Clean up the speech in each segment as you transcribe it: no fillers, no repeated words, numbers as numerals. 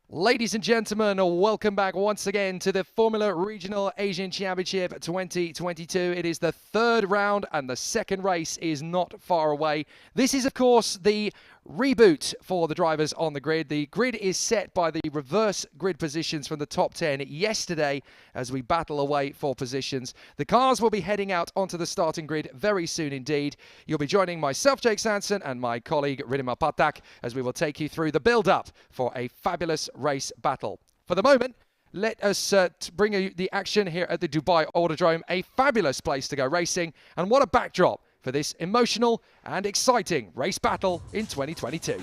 Ladies and gentlemen, welcome back once again to the Formula Regional Asian Championship 2022. It is the third round and the second race is not far away. This is, of course, the reboot for the drivers on the grid. The grid is set by the reverse grid positions from the top 10 yesterday as we battle away for positions. The cars will be heading out onto the starting grid very soon indeed. You'll be joining myself, Jake Sanson, and my colleague Ridima Patak as we will take you through the build-up for a fabulous race battle. For the moment, let us bring you the action here at the Dubai Autodrome, a fabulous place to go racing, and what a backdrop for this emotional and exciting race battle in 2022.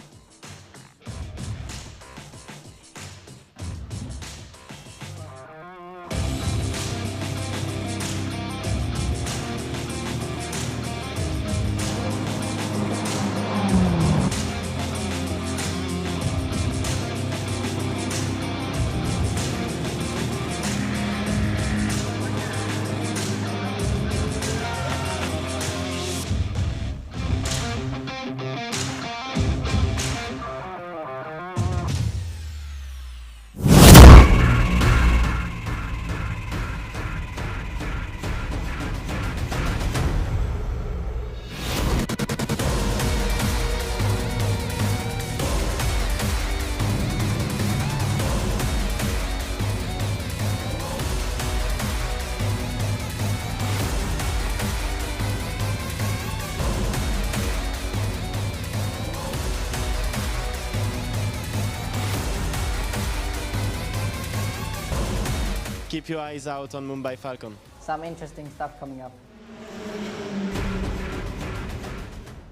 Keep your eyes out on Mumbai Falcon. Some interesting stuff coming up.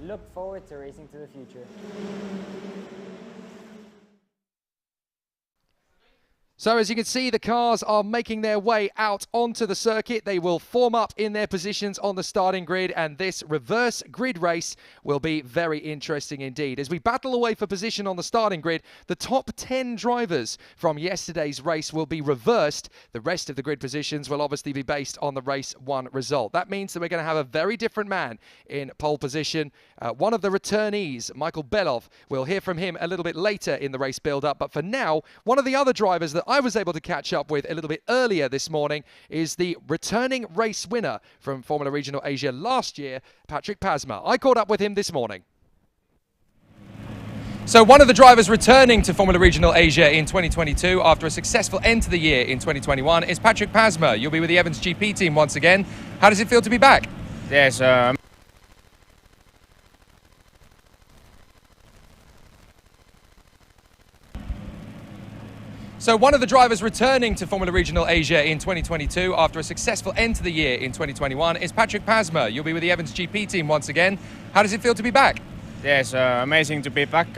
Look forward to racing to the future. So as you can see, the cars are making their way out onto the circuit. They will form up in their positions on the starting grid, and this reverse grid race will be very interesting indeed. As we battle away for position on the starting grid, the top 10 drivers from yesterday's race will be reversed. The rest of the grid positions will obviously be based on the race 1 result. That means that we're going to have a very different man in pole position. One of the returnees, Michael Belov, we'll hear from him a little bit later in the race build-up. But for now, one of the other drivers that I was able to catch up with a little bit earlier this morning is the returning race winner from Formula Regional Asia last year, Patrick Pasma. I caught up with him this morning. So one of the drivers returning to Formula Regional Asia in 2022 after a successful end to the year in 2021 is Patrick Pasma. You'll be with the Evans GP team once again. How does it feel to be back? Yes, So one of the drivers returning to Formula Regional Asia in 2022 after a successful end to the year in 2021 is Patrick Pasma. You'll be with the Evans GP team once again. How does it feel to be back? yes, amazing to be back.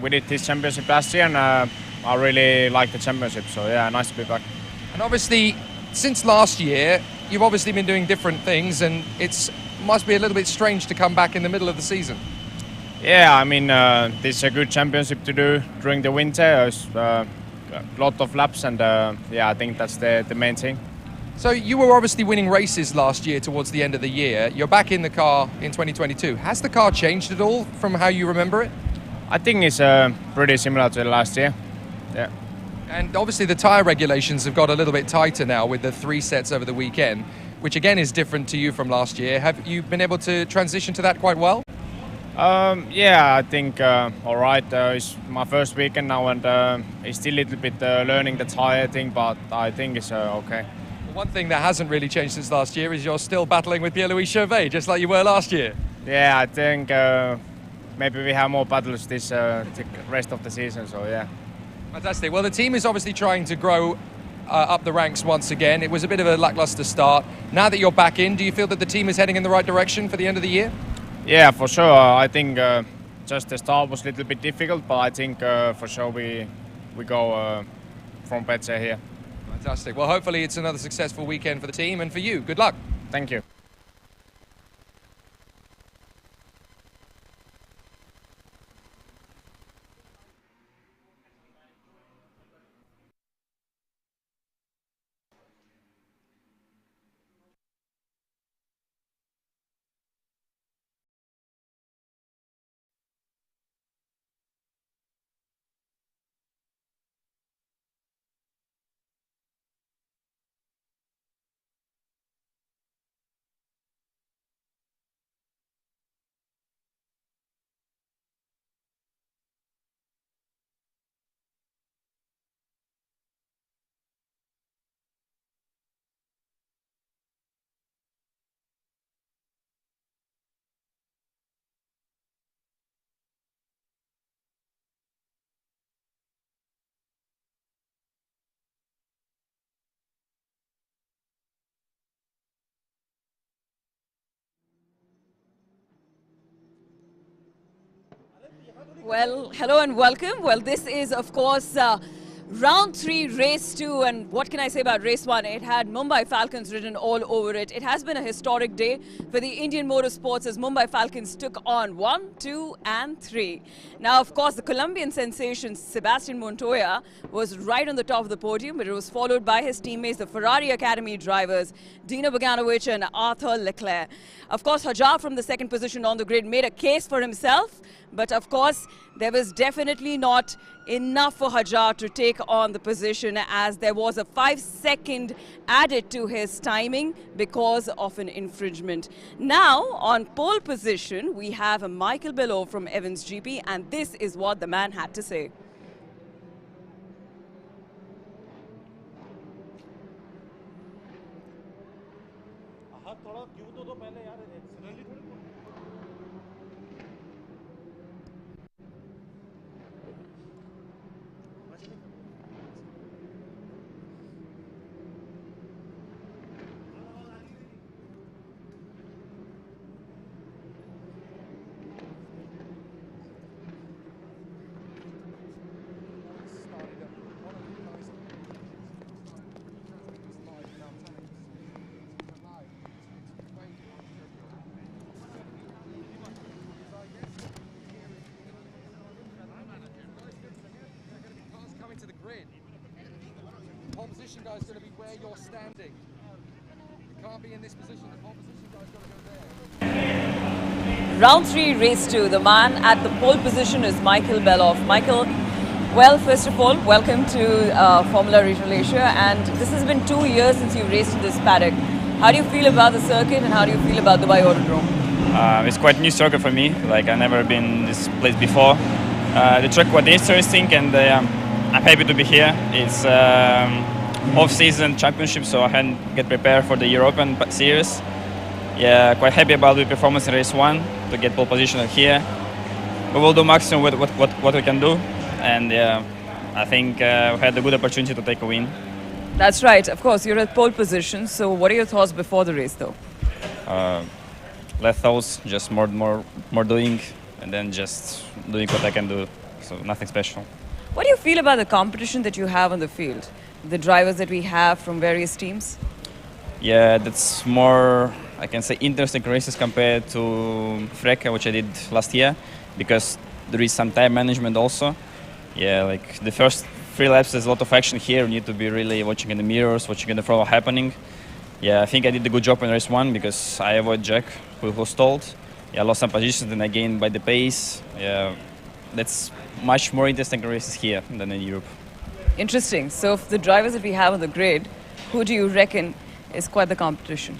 We did this championship last year, and I really like the championship. So yeah, nice to be back. And obviously, since last year, you've obviously been doing different things, and it must be a little bit strange to come back in the middle of the season. Yeah, I mean, this is a good championship to do during the winter. A lot of laps, and yeah, I think that's the main thing. So you were obviously winning races last year towards the end of the year. You're back in the car in 2022. Has the car changed at all from how you remember it? I think it's pretty similar to last year. Yeah. And obviously the tyre regulations have got a little bit tighter now with the 3 sets over the weekend, which again is different to you from last year. Have you been able to transition to that quite well? Yeah, I think all right. It's my first weekend now, and it's still a little bit learning the tire thing, but I think it's okay. One thing that hasn't really changed since last year is you're still battling with Pierre-Louis Chauvet, just like you were last year. Yeah, I think maybe we have more battles this the rest of the season. So yeah. Fantastic. Well, the team is obviously trying to grow up the ranks once again. It was a bit of a lackluster start. Now that you're back in, do you feel that the team is heading in the right direction for the end of the year? Yeah, for sure. I think just the start was a little bit difficult, but I think for sure we go from better here. Fantastic. Well, hopefully it's another successful weekend for the team and for you. Good luck. Thank you. Well, hello and welcome. Well, this is, of course, round 3, race 2, and what can I say about race 1? It had Mumbai Falcons written all over it. It has been a historic day for the Indian motorsports as Mumbai Falcons took on 1, 2 and 3. Now, of course, the Colombian sensation Sebastian Montoya was right on the top of the podium, but it was followed by his teammates, the Ferrari Academy drivers, Dino Beganovic and Arthur Leclerc. Of course, Hajar from the second position on the grid made a case for himself, but of course, there was definitely not enough for Hajar to take on the position as there was a 5-second added to his timing because of an infringement. Now, on pole position, we have a Michael Bello from Evans GP, and this is what the man had to say. To the grid. The pole position guy is going to be where you're standing. You can't be in this position. The pole position guy's got to go there. Round 3, race 2. The man at the pole position is Michael Belloff. Michael, well, first of all, welcome to Formula Regional Asia, and this has been 2 years since you raced in this paddock. How do you feel about the circuit, and how do you feel about Dubai Autodrome? It's quite a new circuit for me. Like, I've never been in this place before. The track was interesting, and I'm happy to be here. It's off-season championship, so I can get prepared for the European series. Yeah, quite happy about the performance in race 1 to get pole position here. We will do maximum with what we can do, and I think we had a good opportunity to take a win. That's right. Of course, you're at pole position. So, what are your thoughts before the race, though? Less thoughts, just more doing, and then just doing what I can do. So nothing special. What do you feel about the competition that you have on the field? The drivers that we have from various teams? Yeah, that's more, I can say, interesting races compared to Freka, which I did last year, because there is some time management also. Yeah, like the first 3 laps, there's a lot of action here. You need to be really watching in the mirrors, watching in the front happening. Yeah, I think I did a good job in race 1 because I avoided Jack, who was stalled. Yeah, I lost some positions and I gained by the pace. Yeah, that's much more interesting races here than in Europe. Interesting. So, for the drivers that we have on the grid, who do you reckon is quite the competition?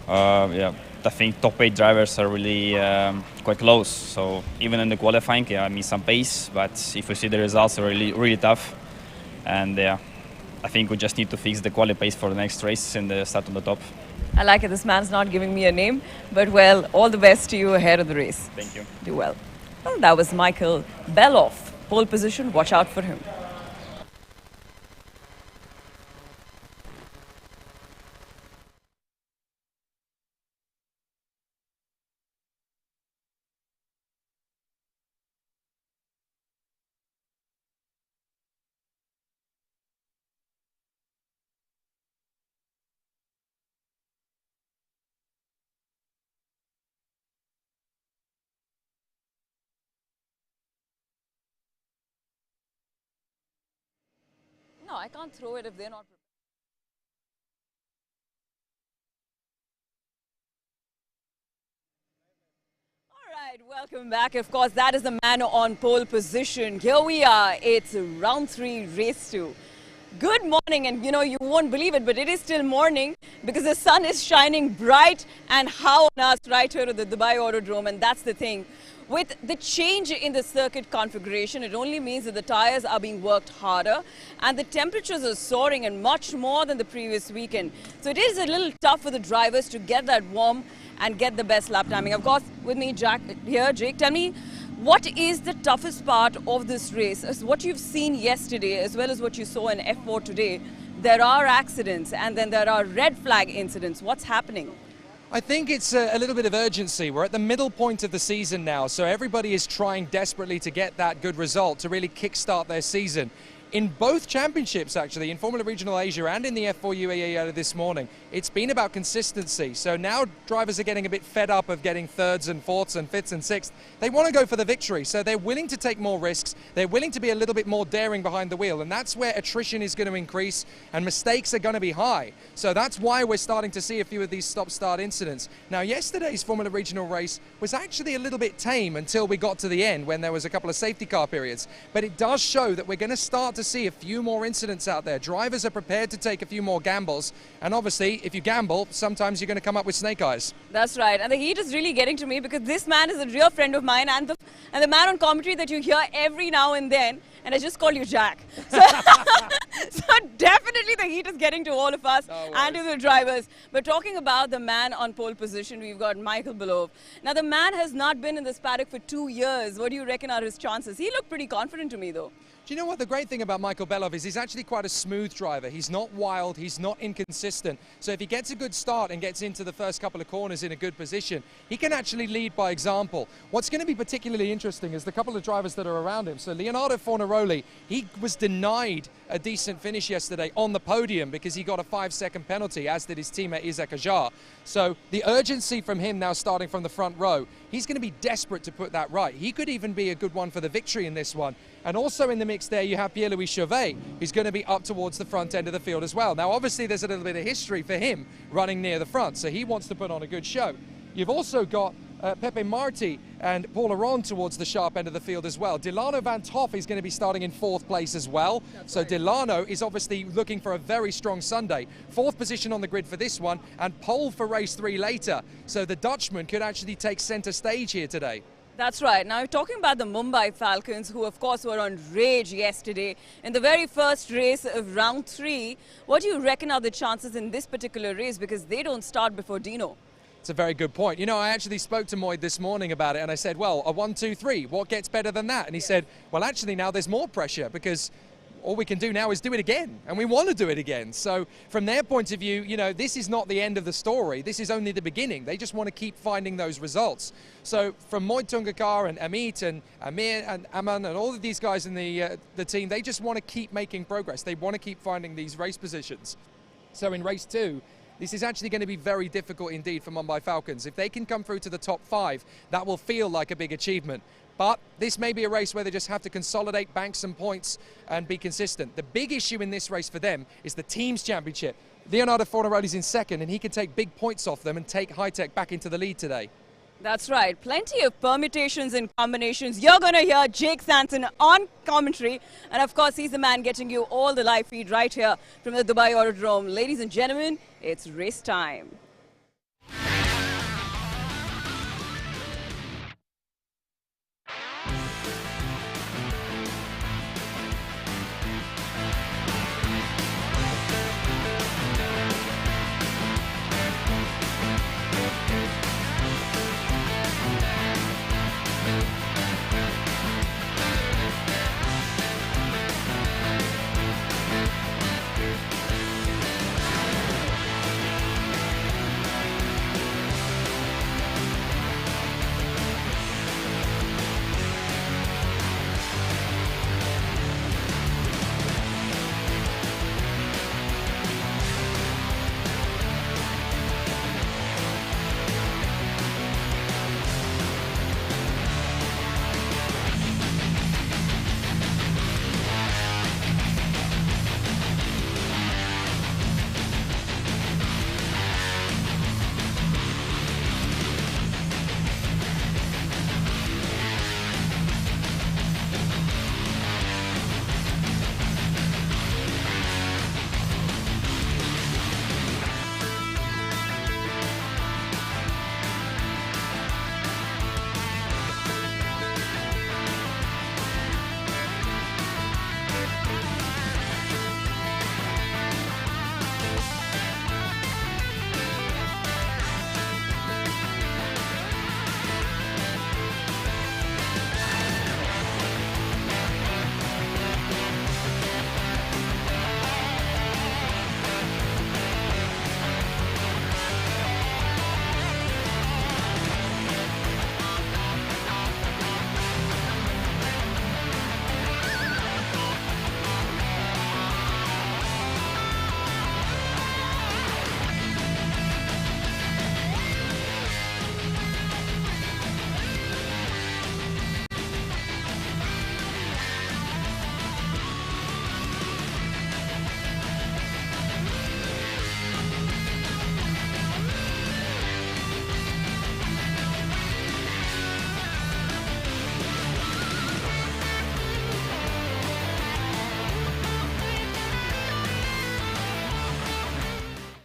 Yeah, I think top 8 drivers are really quite close. So even in the qualifying, yeah, I mean some pace, but if you see the results, are really tough. And yeah, I think we just need to fix the quality pace for the next race and start on the top. I like it. This man's not giving me a name, but well, all the best to you ahead of the race. Thank you. Do well. Well, that was Michael Belloff. Pole position, watch out for him. No, I can't throw it if they're not prepared. All right, welcome back. Of course, that is the man on pole position. Here we are. It's round 3, race 2. Good morning, and you won't believe it, but it is still morning because the sun is shining bright and how on us right here at the Dubai Autodrome, and that's the thing. With the change in the circuit configuration, it only means that the tires are being worked harder and the temperatures are soaring and much more than the previous weekend. So it is a little tough for the drivers to get that warm and get the best lap timing. Of course, with me, Jack here. Jake, tell me, what is the toughest part of this race? As what you've seen yesterday, as well as what you saw in F4 today, there are accidents and then there are red flag incidents. What's happening? I think it's a little bit of urgency. We're at the middle point of the season now, so everybody is trying desperately to get that good result to really kickstart their season. In both championships, actually, in Formula Regional Asia and in the F4 UAE this morning, it's been about consistency. So now drivers are getting a bit fed up of getting thirds and fourths and fifths and sixths. They want to go for the victory, so they're willing to take more risks. They're willing to be a little bit more daring behind the wheel, and that's where attrition is going to increase and mistakes are going to be high. So that's why we're starting to see a few of these stop-start incidents. Now, yesterday's Formula Regional race was actually a little bit tame until we got to the end when there was a couple of safety car periods. But it does show that we're going to start to see a few more incidents out there. Drivers are prepared to take a few more gambles, and obviously if you gamble, sometimes you're going to come up with snake eyes. That's right, and the heat is really getting to me because this man is a real friend of mine, and the man on commentary that you hear every now and then, and I just call you Jack. So, so definitely the heat is getting to all of us and to the drivers. But talking about the man on pole position, we've got Michael Belov. Now the man has not been in this paddock for 2 years. What do you reckon are his chances? He looked pretty confident to me though. Do you know what the great thing about Michael Belov is? He's actually quite a smooth driver. He's not wild, he's not inconsistent. So if he gets a good start and gets into the first couple of corners in a good position, he can actually lead by example. What's going to be particularly interesting is the couple of drivers that are around him. So Leonardo Fornaroli, he was denied a decent finish yesterday on the podium because he got a 5-second penalty, as did his teammate Isaac Ajar. So the urgency from him now starting from the front row, he's going to be desperate to put that right. He could even be a good one for the victory in this one. And also in the mix there, you have Pierre-Louis Chauvet, who's going to be up towards the front end of the field as well. Now, obviously, there's a little bit of history for him running near the front, so he wants to put on a good show. You've also got Pepe Marti and Paul Aron towards the sharp end of the field as well. Delano Van Toff is going to be starting in 4th place as well. So Delano is obviously looking for a very strong Sunday. 4th position on the grid for this one, and pole for race 3 later. So the Dutchman could actually take centre stage here today. That's right. Now, talking about the Mumbai Falcons, who of course were on rage yesterday in the very first race of round 3, what do you reckon are the chances in this particular race, because they don't start before Dino? It's a very good point. You know, I actually spoke to Moyd this morning about it, and I said, well, a 1, 2, 3, what gets better than that? And he said, well, actually now there's more pressure because all we can do now is do it again, and we want to do it again. So from their point of view, you know, this is not the end of the story. This is only the beginning. They just want to keep finding those results. So from Moyd Tungakar and Amit and Amir and Aman and all of these guys in the team, they just want to keep making progress. They want to keep finding these race positions. So in race 2, this is actually going to be very difficult indeed for Mumbai Falcons. If they can come through to the top 5, that will feel like a big achievement. But this may be a race where they just have to consolidate, bank some points and be consistent. The big issue in this race for them is the team's championship. Leonardo Fornaroli's in 2nd, and he can take big points off them and take High-Tech back into the lead today. That's right. Plenty of permutations and combinations. You're going to hear Jake Sanson on commentary. And of course, he's the man getting you all the live feed right here from the Dubai Autodrome. Ladies and gentlemen, it's race time.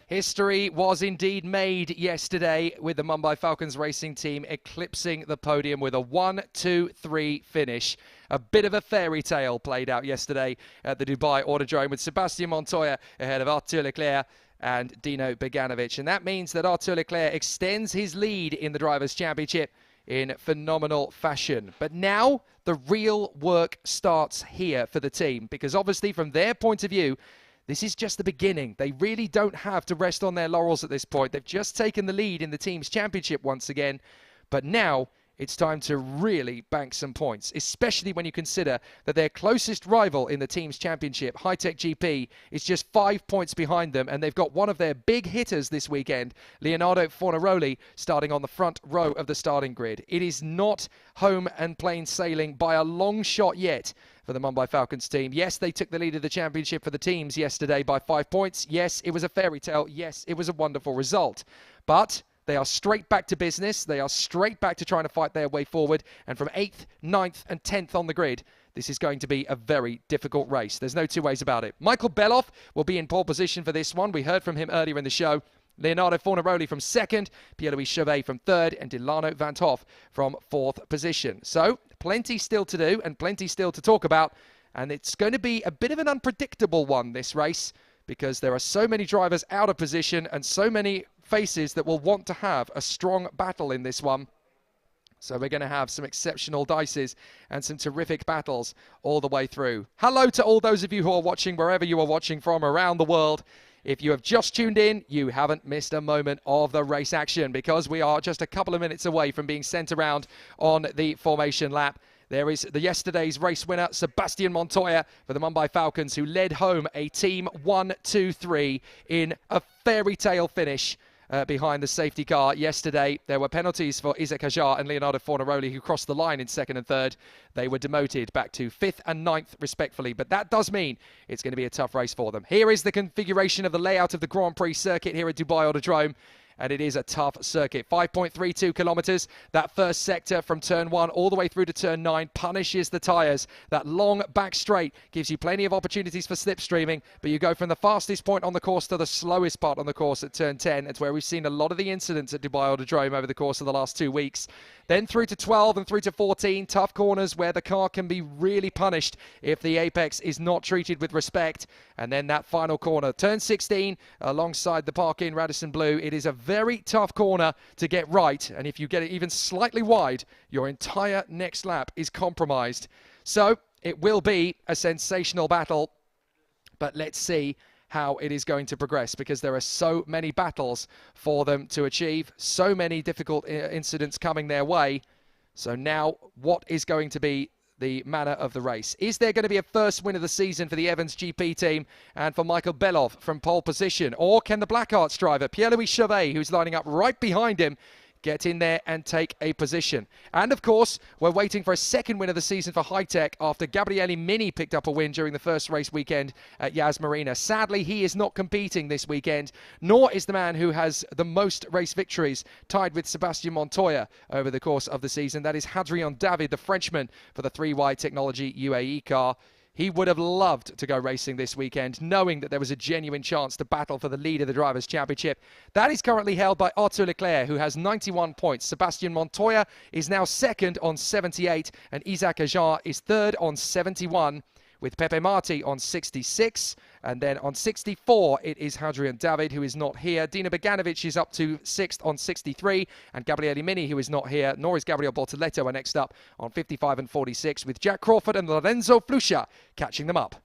History was indeed made yesterday with the Mumbai Falcons racing team eclipsing the podium with a 1-2-3 finish. A bit of a fairy tale played out yesterday at the Dubai Autodrome with Sebastien Montoya ahead of Arthur Leclerc and Dino Beganovic. And that means that Arthur Leclerc extends his lead in the Drivers' Championship in phenomenal fashion. But now the real work starts here for the team, because obviously from their point of view, this is just the beginning. They really don't have to rest on their laurels at this point. They've just taken the lead in the team's championship once again. But now it's time to really bank some points, especially when you consider that their closest rival in the team's championship, High-Tech GP, is just 5 points behind them. And they've got one of their big hitters this weekend, Leonardo Fornaroli, starting on the front row of the starting grid. It is not home and plain sailing by a long shot yet for the Mumbai Falcons team. Yes, they took the lead of the championship for the teams yesterday by 5 points. Yes, it was a fairy tale. Yes, it was a wonderful result. But they are straight back to business. They are straight back to trying to fight their way forward. And from 8th, 9th and 10th on the grid, this is going to be a very difficult race. There's no two ways about it. Michael Beloff will be in pole position for this one. We heard from him earlier in the show. Leonardo Fornaroli from 2nd, Pierre-Louis Chauvet from 3rd, and Delano Van Hoff from 4th position. So, plenty still to do and plenty still to talk about. And it's going to be a bit of an unpredictable one, this race, because there are so many drivers out of position and so many faces that will want to have a strong battle in this one. So we're going to have some exceptional dices and some terrific battles all the way through. Hello to all those of you who are watching wherever you are watching from around the world. If you have just tuned in, you haven't missed a moment of the race action, because we are just a couple of minutes away from being sent around on the formation lap. There is yesterday's race winner, Sebastien Montoya, for the Mumbai Falcons, who led home a team 1-2-3 in a fairy tale finish behind the safety car yesterday. There were penalties for Isaac Hajar and Leonardo Fornaroli, who crossed the line in 2nd and 3rd. They were demoted back to 5th and 9th, respectfully. But that does mean it's going to be a tough race for them. Here is the configuration of the layout of the Grand Prix circuit here at Dubai Autodrome. And it is a tough circuit. 5.32 kilometers. That first sector from turn 1 all the way through to turn 9 punishes the tyres. That long back straight gives you plenty of opportunities for slipstreaming, but you go from the fastest point on the course to the slowest part on the course at turn 10. It's where we've seen a lot of the incidents at Dubai Autodrome over the course of the last 2 weeks. Then through to 12 and through to 14, tough corners where the car can be really punished if the apex is not treated with respect. And then that final corner, turn 16, alongside the park-in Radisson Blue. It is a very tough corner to get right. And if you get it even slightly wide, your entire next lap is compromised. So it will be a sensational battle. But let's see how it is going to progress, because there are so many battles for them to achieve, so many difficult incidents coming their way. So now, what is going to be the manner of the race? Is there going to be a first win of the season for the Evans GP team and for Michael Beloff from pole position? Or can the Black Arts driver, Pierre-Louis Chauvet, who's lining up right behind him, get in there and take a position? And of course, we're waiting for a second win of the season for High-Tech after Gabriele Mini picked up a win during the first race weekend at Yas Marina. Sadly, he is not competing this weekend, nor is the man who has the most race victories, tied with Sebastien Montoya over the course of the season. That is Hadrian David, the Frenchman, for the 3Y Technology UAE car. He would have loved to go racing this weekend, knowing that there was a genuine chance to battle for the lead of the Drivers' Championship. That is currently held by Arthur Leclerc, who has 91 points. Sebastien Montoya is now 2nd on 78, and Isaac Hajar is 3rd on 71, with Pepe Marti on 66. And then on 64, it is Hadrian David, who is not here. Dino Beganovic is up to 6th on 63. And Gabriele Mini, who is not here, nor is Gabriel Bortoletto, are next up on 55 and 46, with Jack Crawford and Lorenzo Fluscia catching them up.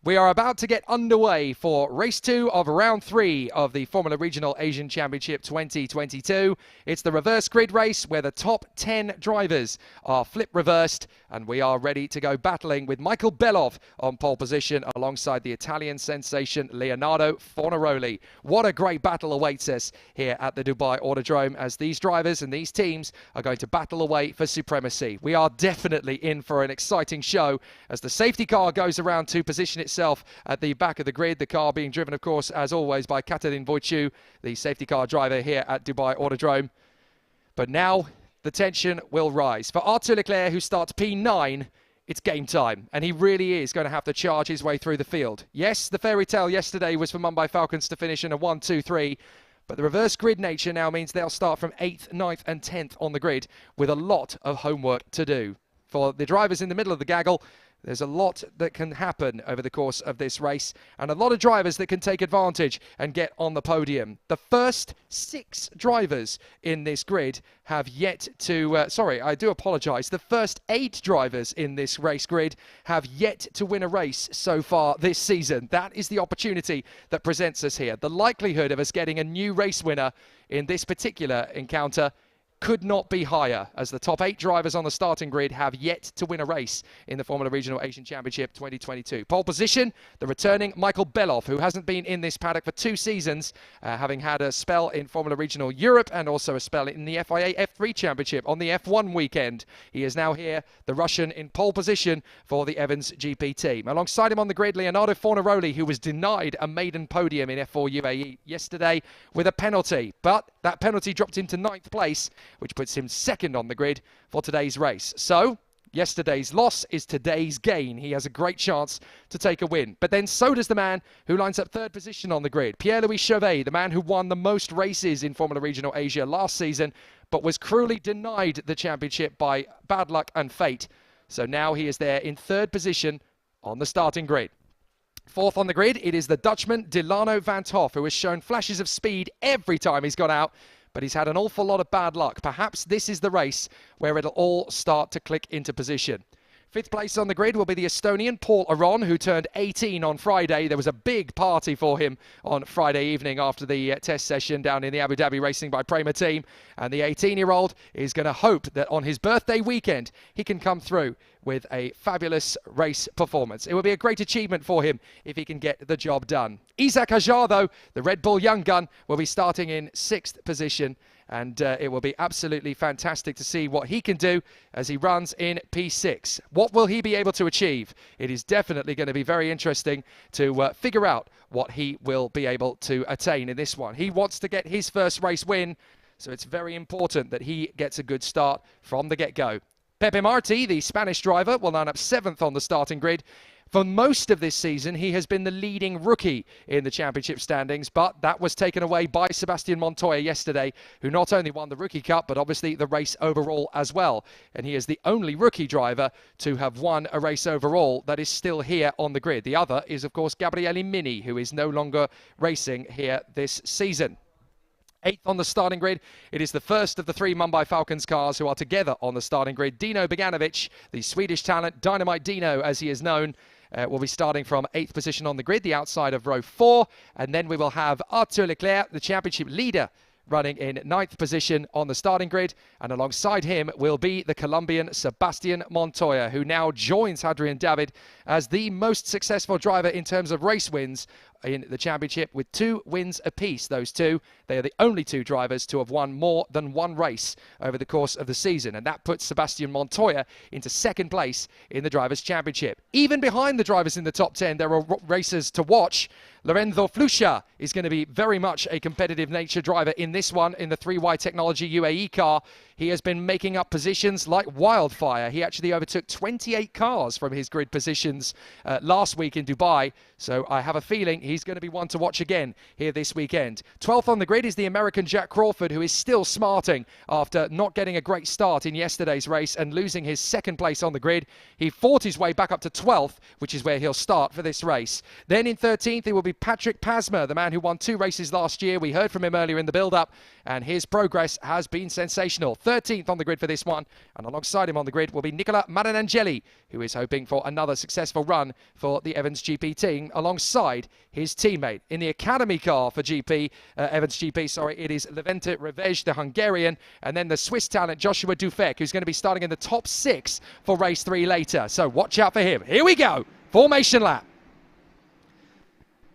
We are about to get underway for race 2 of round 3 of the Formula Regional Asian Championship 2022. It's the reverse grid race where the top 10 drivers are flip reversed, and we are ready to go battling with Michael Belov on pole position alongside the Italian sensation Leonardo Fornaroli. What a great battle awaits us here at the Dubai Autodrome as these drivers and these teams are going to battle away for supremacy. We are definitely in for an exciting show as the safety car goes around to position itself at the back of the grid. The car being driven, of course, as always, by Katalin Wojciu, the safety car driver here at Dubai Autodrome. But now the tension will rise. For Arthur Leclerc, who starts P9, it's game time, and he really is going to have to charge his way through the field. Yes, the fairy tale yesterday was for Mumbai Falcons to finish in a 1-2-3, but the reverse grid nature now means they'll start from 8th, 9th and 10th on the grid with a lot of homework to do. For the drivers in the middle of the gaggle, there's a lot that can happen over the course of this race and a lot of drivers that can take advantage and get on the podium. The first 6 drivers in this grid have yet to, I do apologise. The first 8 drivers in this race grid have yet to win a race so far this season. That is the opportunity that presents us here. The likelihood of us getting a new race winner in this particular encounter could not be higher, as the top 8 drivers on the starting grid have yet to win a race in the Formula Regional Asian Championship 2022. Pole position, the returning Michael Belov, who hasn't been in this paddock for 2 seasons, having had a spell in Formula Regional Europe and also a spell in the FIA F3 Championship on the F1 weekend. He is now here, the Russian, in pole position for the Evans GP team. Alongside him on the grid, Leonardo Fornaroli, who was denied a maiden podium in F4 UAE yesterday with a penalty, but that penalty dropped him to 9th place, which puts him 2nd on the grid for today's race. So, yesterday's loss is today's gain. He has a great chance to take a win. But then so does the man who lines up 3rd position on the grid, Pierre-Louis Chauvet, the man who won the most races in Formula Regional Asia last season, but was cruelly denied the championship by bad luck and fate. So now he is there in 3rd position on the starting grid. 4th on the grid, it is the Dutchman Delano van 't Hoff, who has shown flashes of speed every time he's gone out, but he's had an awful lot of bad luck. Perhaps this is the race where it'll all start to click into position. 5th place on the grid will be the Estonian Paul Aron, who turned 18 on Friday. There was a big party for him on Friday evening after the test session down in the Abu Dhabi Racing by PREMA team. And the 18-year-old is going to hope that on his birthday weekend, he can come through with a fabulous race performance. It will be a great achievement for him if he can get the job done. Isaac Hajar, though, the Red Bull young gun, will be starting in 6th position. And it will be absolutely fantastic to see what he can do as he runs in P6. What will he be able to achieve? It is definitely going to be very interesting to figure out what he will be able to attain in this one. He wants to get his first race win, so it's very important that he gets a good start from the get-go. Pepe Marti, the Spanish driver, will line up 7th on the starting grid. For most of this season, he has been the leading rookie in the championship standings, but that was taken away by Sebastian Montoya yesterday, who not only won the Rookie Cup, but obviously the race overall as well. And he is the only rookie driver to have won a race overall that is still here on the grid. The other is, of course, Gabriele Mini, who is no longer racing here this season. 8th on the starting grid, it is the first of the 3 Mumbai Falcons cars who are together on the starting grid. Dino Beganovic, the Swedish talent, Dynamite Dino as he is known, will be starting from 8th position on the grid, the outside of row 4. And then we will have Arthur Leclerc, the championship leader, running in 9th position on the starting grid. And alongside him will be the Colombian Sebastian Montoya, who now joins Hadrian David as the most successful driver in terms of race wins in the championship, with 2 wins apiece. Those 2, they are the only 2 drivers to have won more than 1 race over the course of the season, and that puts Sebastian Montoya into 2nd place in the Drivers' Championship. Even behind the drivers in the top 10, there are racers to watch. Lorenzo Flusha is going to be very much a competitive nature driver in this one, in the 3Y Technology UAE car. He has been making up positions like wildfire. He actually overtook 28 cars from his grid positions last week in Dubai. So I have a feeling he's going to be one to watch again here this weekend. 12th on the grid is the American Jack Crawford, who is still smarting after not getting a great start in yesterday's race and losing his 2nd place on the grid. He fought his way back up to 12th, which is where he'll start for this race. Then in 13th, it will be Patrick Pasma, the man who won 2 races last year. We heard from him earlier in the build-up, and his progress has been sensational. 13th on the grid for this one. And alongside him on the grid will be Nicola Marinangeli, who is hoping for another successful run for the Evans GP team alongside his teammate. In the academy car for Evans GP, sorry, it is Levente Revej, the Hungarian, and then the Swiss talent Joshua Dufek, who's going to be starting in the top 6 for race 3 later. So watch out for him. Here we go. Formation lap.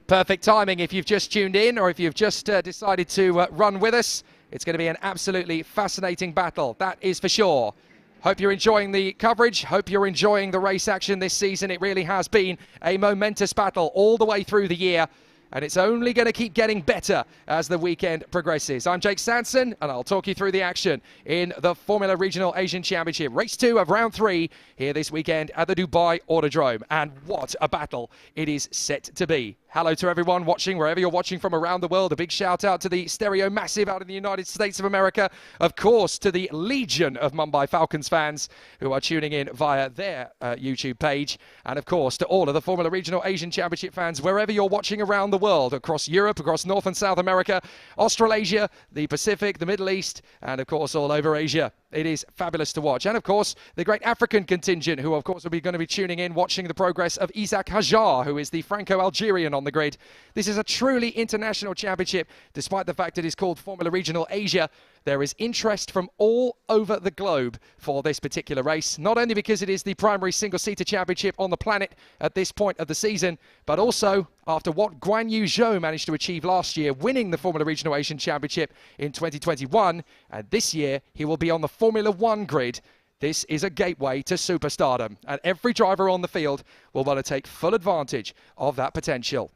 Perfect timing if you've just tuned in or if you've just decided to run with us. It's going to be an absolutely fascinating battle, that is for sure. Hope you're enjoying the coverage. Hope you're enjoying the race action this season. It really has been a momentous battle all the way through the year. And it's only going to keep getting better as the weekend progresses. I'm Jake Sanson, and I'll talk you through the action in the Formula Regional Asian Championship. Race 2 of round 3 here this weekend at the Dubai Autodrome. And what a battle it is set to be. Hello to everyone watching, wherever you're watching from around the world. A big shout out to the Stereo Massive out in the United States of America. Of course, to the legion of Mumbai Falcons fans who are tuning in via their YouTube page. And of course, to all of the Formula Regional Asian Championship fans, wherever you're watching around the world, across Europe, across North and South America, Australasia, the Pacific, the Middle East, and of course, all over Asia. It is fabulous to watch. And of course, the great African contingent who, of course, will be going to be tuning in, watching the progress of Isaac Hajar, who is the Franco-Algerian on the grid. This is a truly international championship, despite the fact it is called Formula Regional Asia. There is interest from all over the globe for this particular race, not only because it is the primary single-seater championship on the planet at this point of the season, but also after what Guan Yu Zhou managed to achieve last year, winning the Formula Regional Asian Championship in 2021, and this year he will be on the Formula 1 grid. This is a gateway to superstardom, and every driver on the field will want to take full advantage of that potential.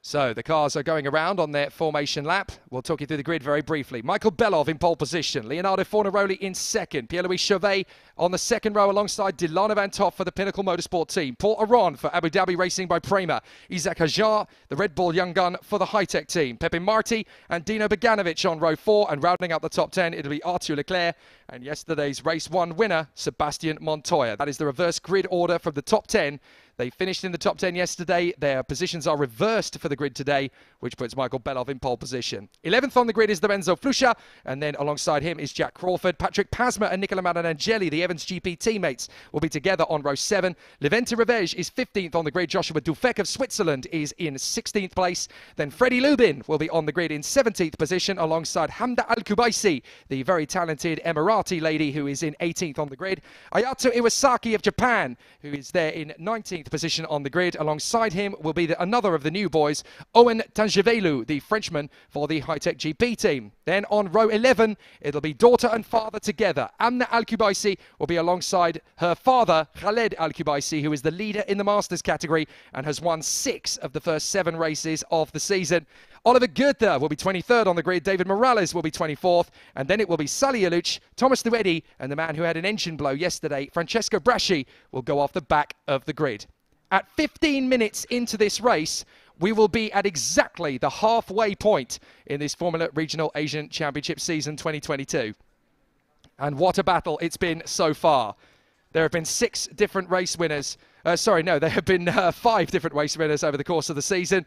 So the cars are going around on their formation lap. We'll talk you through the grid very briefly. Michael Belov in pole position. Leonardo Fornaroli in second. Pierre-Louis Chauvet on the second row alongside Dilana Van Toff for the Pinnacle Motorsport team. Paul Aron for Abu Dhabi Racing by PREMA. Isaac Hajar, the Red Bull young gun for the high-tech team. Pepe Marti and Dino Beganovic on row 4. And rounding out the top 10, it'll be Arthur Leclerc and yesterday's race 1 winner, Sebastian Montoya. That is the reverse grid order from the top 10. They finished in the top 10 yesterday. Their positions are reversed for the grid today, which puts Michael Belov in pole position. 11th on the grid is Lorenzo Flusha, and then alongside him is Jack Crawford. Patrick Pasma and Nicola Marinangeli, the Evans GP teammates, will be together on row 7. Levente Revej is 15th on the grid. Joshua Dufek of Switzerland is in 16th place. Then Freddie Lubin will be on the grid in 17th position alongside Hamda Al-Kubaisi, the very talented Emirati lady who is in 18th on the grid. Ayato Iwasaki of Japan, who is there in 19th position on the grid. Alongside him will be another of the new boys, Owen Tangevelu, the Frenchman for the high-tech GP team. Then on row 11, it'll be daughter and father together. Amna Al-Kubaisi will be alongside her father, Khaled Al-Kubaisi, who is the leader in the Masters category and has won 6 of the first 7 races of the season. Oliver Goethe will be 23rd on the grid. David Morales will be 24th. And then it will be Sally Aluch, Thomas Duedi, and the man who had an engine blow yesterday, Francesco Braschi, will go off the back of the grid. At 15 minutes into this race, we will be at exactly the halfway point in this Formula Regional Asian Championship season 2022. And what a battle it's been so far. There have been 6 different race winners. There have been 5 different race winners over the course of the season.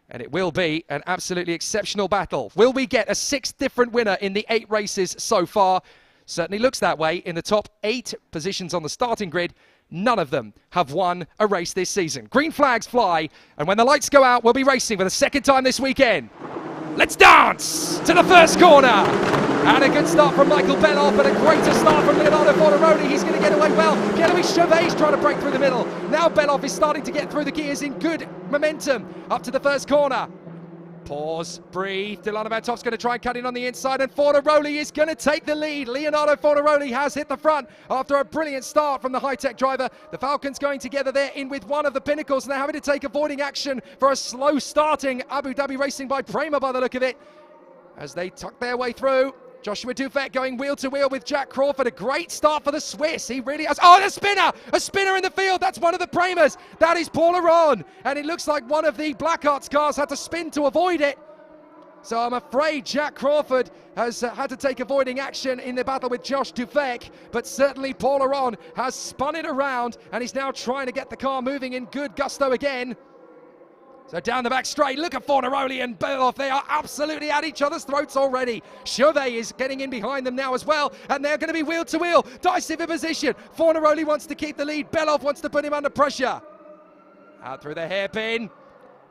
And it will be an absolutely exceptional battle. Will we get a 6th different winner in the 8 races so far? Certainly looks that way. In the top 8 positions on the starting grid, none of them have won a race this season. Green flags fly, and when the lights go out, we'll be racing for the 2nd time this weekend. Let's dance to the first corner. And a good start from Michael Belov, but a greater start from Leonardo Fornaroli. He's going to get away well. Pierre-Louis Chauvet is trying to break through the middle. Now Belov is starting to get through the gears in good momentum up to the first corner. Pause, breathe. Dilana Van Toff's going to try and cut in on the inside, and Fornaroli is going to take the lead. Leonardo Fornaroli has hit the front after a brilliant start from the high-tech driver. The Falcons going together there in with one of the pinnacles, and they're having to take avoiding action for a slow starting Abu Dhabi Racing by PREMA by the look of it, as they tuck their way through. Joshua Dufek going wheel to wheel with Jack Crawford. A great start for the Swiss. He really has. Oh, and a spinner! A spinner in the field. That's one of the PREMAs. That is Paul Aron. And it looks like one of the Blackhearts cars had to spin to avoid it. So I'm afraid Jack Crawford has had to take avoiding action in the battle with Josh Dufek. But certainly Paul Aron has spun it around and is now trying to get the car moving in good gusto again. So down the back straight, look at Fornaroli and Belov. They are absolutely at each other's throats already. Chauvet is getting in behind them now as well, and they're going to be wheel to wheel. Decisive position. Fornaroli wants to keep the lead. Belov wants to put him under pressure. Out through the hairpin.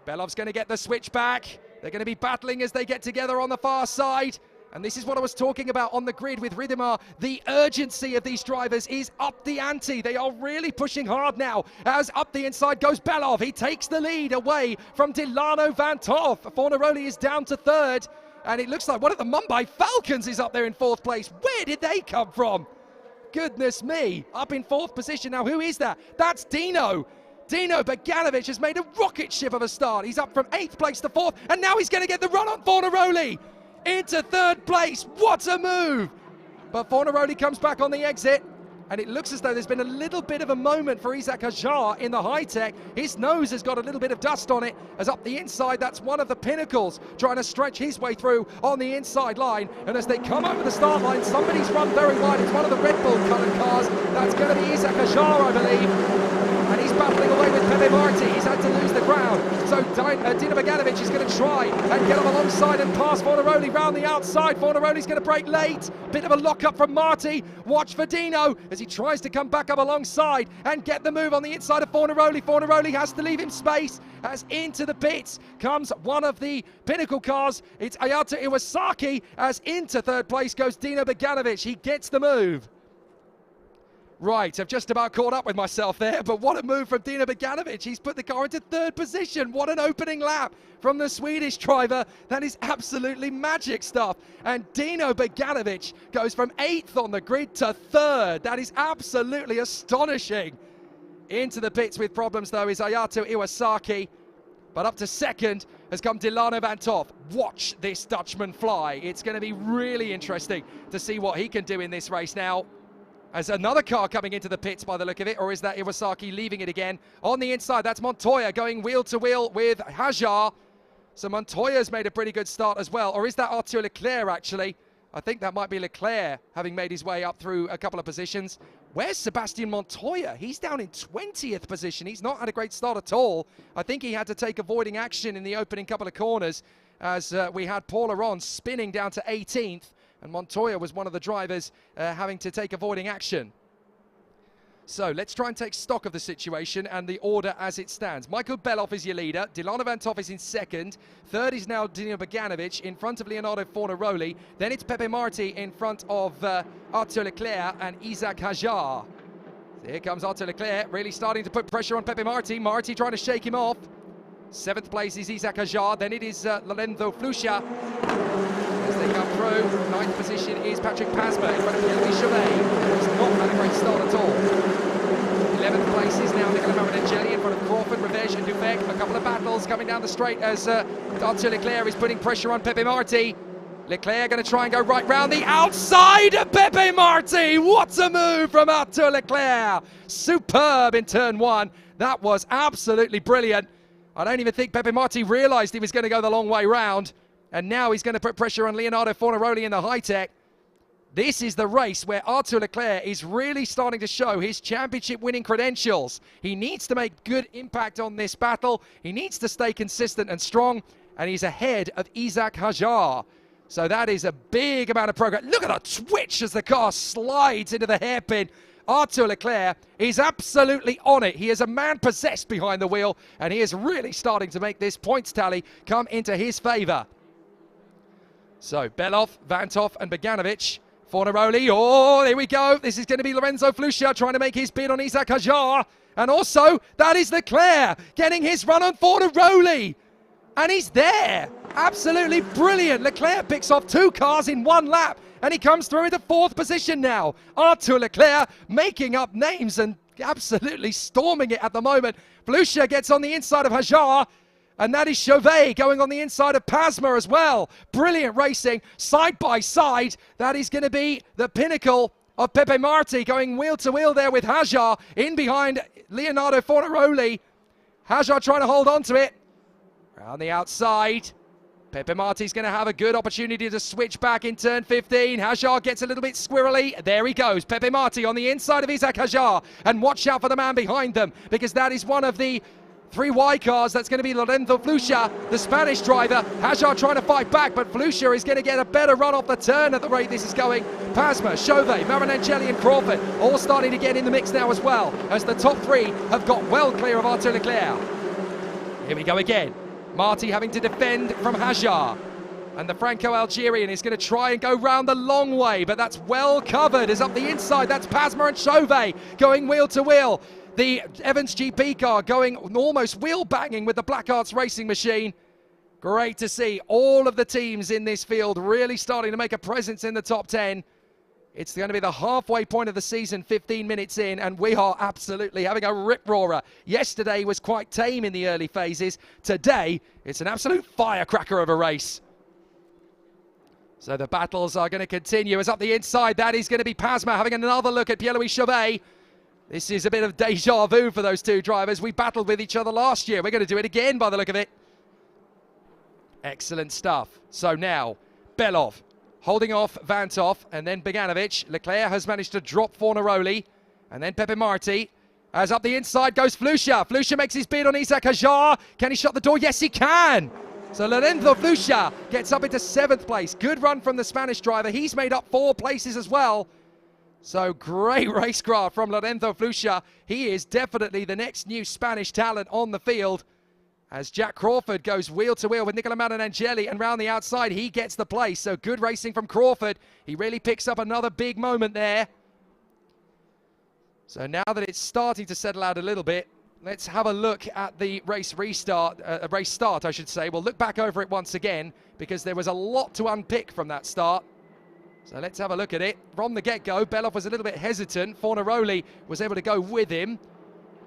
Belov's going to get the switch back. They're going to be battling as they get together on the far side. And this is what I was talking about on the grid with Ridimar. The urgency of these drivers is up the ante. They are really pushing hard now. As up the inside goes Belov. He takes the lead away from Delano Van Toff. Fornaroli is down to third. And it looks like one of the Mumbai Falcons is up there in fourth place. Where did they come from? Goodness me. Up in fourth position. Now, who is that? That's Dino. Dino Beganovic has made a rocket ship of a start. He's up from 8th place to 4th. And now he's going to get the run on Fornaroli. Into 3rd place. What a move! But Fornaroli comes back on the exit, and it looks as though there's been a little bit of a moment for Isaac Hajar in the high-tech. His nose has got a little bit of dust on it, as up the inside, that's one of the pinnacles trying to stretch his way through on the inside line. And as they come over the start line, somebody's run very wide. It's one of the Red Bull coloured cars. That's going to be Isaac Hajar, I believe. And he's battling away with Pepe Marti. He's had to lose the ground. So Dino Beganovic is going to try and get him alongside and pass Fornaroli round the outside. Fornaroli's going to break late. Bit of a lock-up from Marti. Watch for Dino as he tries to come back up alongside and get the move on the inside of Fornaroli. Fornaroli has to leave him space as into the pits comes one of the pinnacle cars. It's Ayato Iwasaki as into 3rd place goes Dino Beganovic. He gets the move. Right, I've just about caught up with myself there, but what a move from Dino Beganovic. He's put the car into 3rd position. What an opening lap from the Swedish driver. That is absolutely magic stuff. And Dino Beganovic goes from 8th on the grid to 3rd. That is absolutely astonishing. Into the pits with problems, though, is Ayato Iwasaki. But up to 2nd has come Delano Van Toff. Watch this Dutchman fly. It's going to be really interesting to see what he can do in this race now. As another car coming into the pits by the look of it, or is that Iwasaki leaving it again? On the inside, that's Montoya going wheel to wheel with Hajar. So Montoya's made a pretty good start as well. Or is that Arthur Leclerc, actually? I think that might be Leclerc, having made his way up through a couple of positions. Where's Sebastian Montoya? He's down in 20th position. He's not had a great start at all. I think he had to take avoiding action in the opening couple of corners as we had Paul Aron spinning down to 18th. And Montoya was one of the drivers having to take avoiding action. So let's try and take stock of the situation and the order as it stands. Michael Belov is your leader. Delano Van Toff is in 2nd. 3rd is now Dino Beganovic in front of Leonardo Fornaroli. Then it's Pepe Marti in front of Arthur Leclerc and Isaac Hajar. So here comes Arthur Leclerc, really starting to put pressure on Pepe Marti. Marti trying to shake him off. 7th place is Isaac Hajar. Then it is Lorenzo Flusha. As they come through, 9th position is Patrick Pasma in front of Hilary Chauvet, who's not had a great start at all. 11th place is now Nicola Marinangeli in front of Crawford, Revenge and Dufek. A couple of battles coming down the straight as Arthur Leclerc is putting pressure on Pepe Marti. Leclerc going to try and go right round the outside of Pepe Marti. What a move from Arthur Leclerc. Superb in turn 1. That was absolutely brilliant. I don't even think Pepe Marti realised he was going to go the long way round. And now he's going to put pressure on Leonardo Fornaroli in the high-tech. This is the race where Arthur Leclerc is really starting to show his championship-winning credentials. He needs to make good impact on this battle. He needs to stay consistent and strong. And he's ahead of Isaac Hajar. So that is a big amount of progress. Look at the twitch as the car slides into the hairpin. Arthur Leclerc is absolutely on it. He is a man possessed behind the wheel. And he is really starting to make this points tally come into his favour. So, Belov, Van Toff and Beganovic. Fornaroli, oh, there we go. This is going to be Lorenzo Flusha trying to make his bid on Isaac Hajar. And also, that is Leclerc getting his run on Fornaroli. And he's there. Absolutely brilliant. Leclerc picks off 2 cars in 1 lap. And he comes through into 4th position now. Arthur Leclerc making up names and absolutely storming it at the moment. Flusha gets on the inside of Hajar. And that is Chauvet going on the inside of Pasma as well. Brilliant racing, side by side. That is going to be the pinnacle of Pepe Marti going wheel to wheel there with Hajar in behind Leonardo Fornaroli. Hajar trying to hold on to it. Around the outside. Pepe Marti's going to have a good opportunity to switch back in turn 15. Hajar gets a little bit squirrely. There he goes. Pepe Marti on the inside of Isaac Hajar. And watch out for the man behind them, because that is one of the 3 wide cars, that's going to be Lorenzo Flucha, the Spanish driver. Hajar trying to fight back, but Flucha is going to get a better run off the turn at the rate this is going. Pasma, Chauvet, Marinangeli and Crawford all starting to get in the mix now as well, as the top 3 have got well clear of Arthur Leclerc. Here we go again. Marti having to defend from Hajar. And the Franco-Algerian is going to try and go round the long way, but that's well covered as up the inside. That's Pasma and Chauvet going wheel to wheel. The Evans GP car going almost wheel banging with the Black Arts racing machine. Great to see all of the teams in this field really starting to make a presence in the top 10. It's going to be the halfway point of the season, 15 minutes in, and we are absolutely having a rip-roarer. Yesterday was quite tame in the early phases. Today, it's an absolute firecracker of a race. So the battles are going to continue. As up the inside, that is going to be Pasma having another look at Pierre-Louis Chauvet. This is a bit of deja vu for those 2 drivers. We battled with each other last year. We're going to do it again by the look of it. Excellent stuff. So now, Belov holding off Vanthoff and then Beganovic. Leclerc has managed to drop Fornaroli and then Pepe Marti. As up the inside goes Flucha. Flucha makes his bid on Isaac Hajar. Can he shut the door? Yes, he can. So Lorenzo Flucha gets up into 7th place. Good run from the Spanish driver. He's made up 4 places as well. So great racecraft from Lorenzo Flucha. He is definitely the next new Spanish talent on the field. As Jack Crawford goes wheel to wheel with Nicola Marinangeli, and round the outside he gets the place. So good racing from Crawford. He really picks up another big moment there. So now that it's starting to settle out a little bit, let's have a look at the race start, I should say. We'll look back over it once again because there was a lot to unpick from that start. So let's have a look at it. From the get-go, Belov was a little bit hesitant. Fornaroli was able to go with him.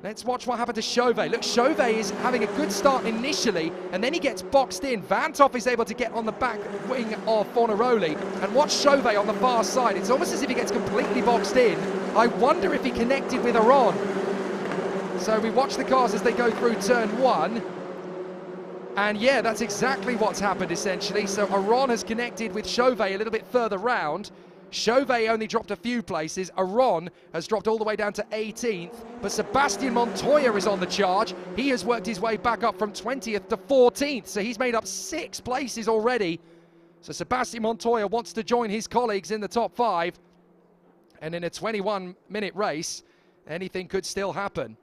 Let's watch what happened to Chauvet. Look, Chauvet is having a good start initially, and then he gets boxed in. Vanthoff is able to get on the back wing of Fornaroli, and watch Chauvet on the far side. It's almost as if he gets completely boxed in. I wonder if he connected with Aron. So we watch the cars as they go through turn 1. And yeah, that's exactly what's happened essentially. So Aron has connected with Chauvet a little bit further round. Chauvet only dropped a few places. Aron has dropped all the way down to 18th. But Sebastian Montoya is on the charge. He has worked his way back up from 20th to 14th. So he's made up 6 places already. So Sebastian Montoya wants to join his colleagues in the top 5. And in a 21-minute race, anything could still happen.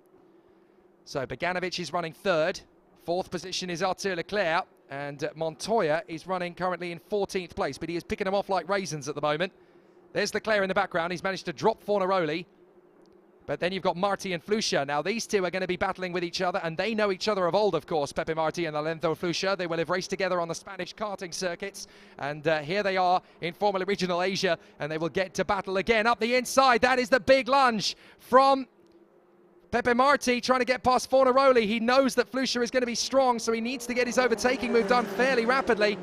So Beganovic is running 3rd. 4th position is Arthur Leclerc. And Montoya is running currently in 14th place. But he is picking them off like raisins at the moment. There's Leclerc in the background. He's managed to drop Fornaroli. But then you've got Marti and Flucha. Now, these two are going to be battling with each other, and they know each other of old, of course, Pepe Marti and Lorenzo Flucha. They will have raced together on the Spanish karting circuits. And here they are in Formula Regional Asia, and they will get to battle again. Up the inside, that is the big lunge from Pepe Marti trying to get past Fornaroli. He knows that Flucha is going to be strong, so he needs to get his overtaking move done fairly rapidly.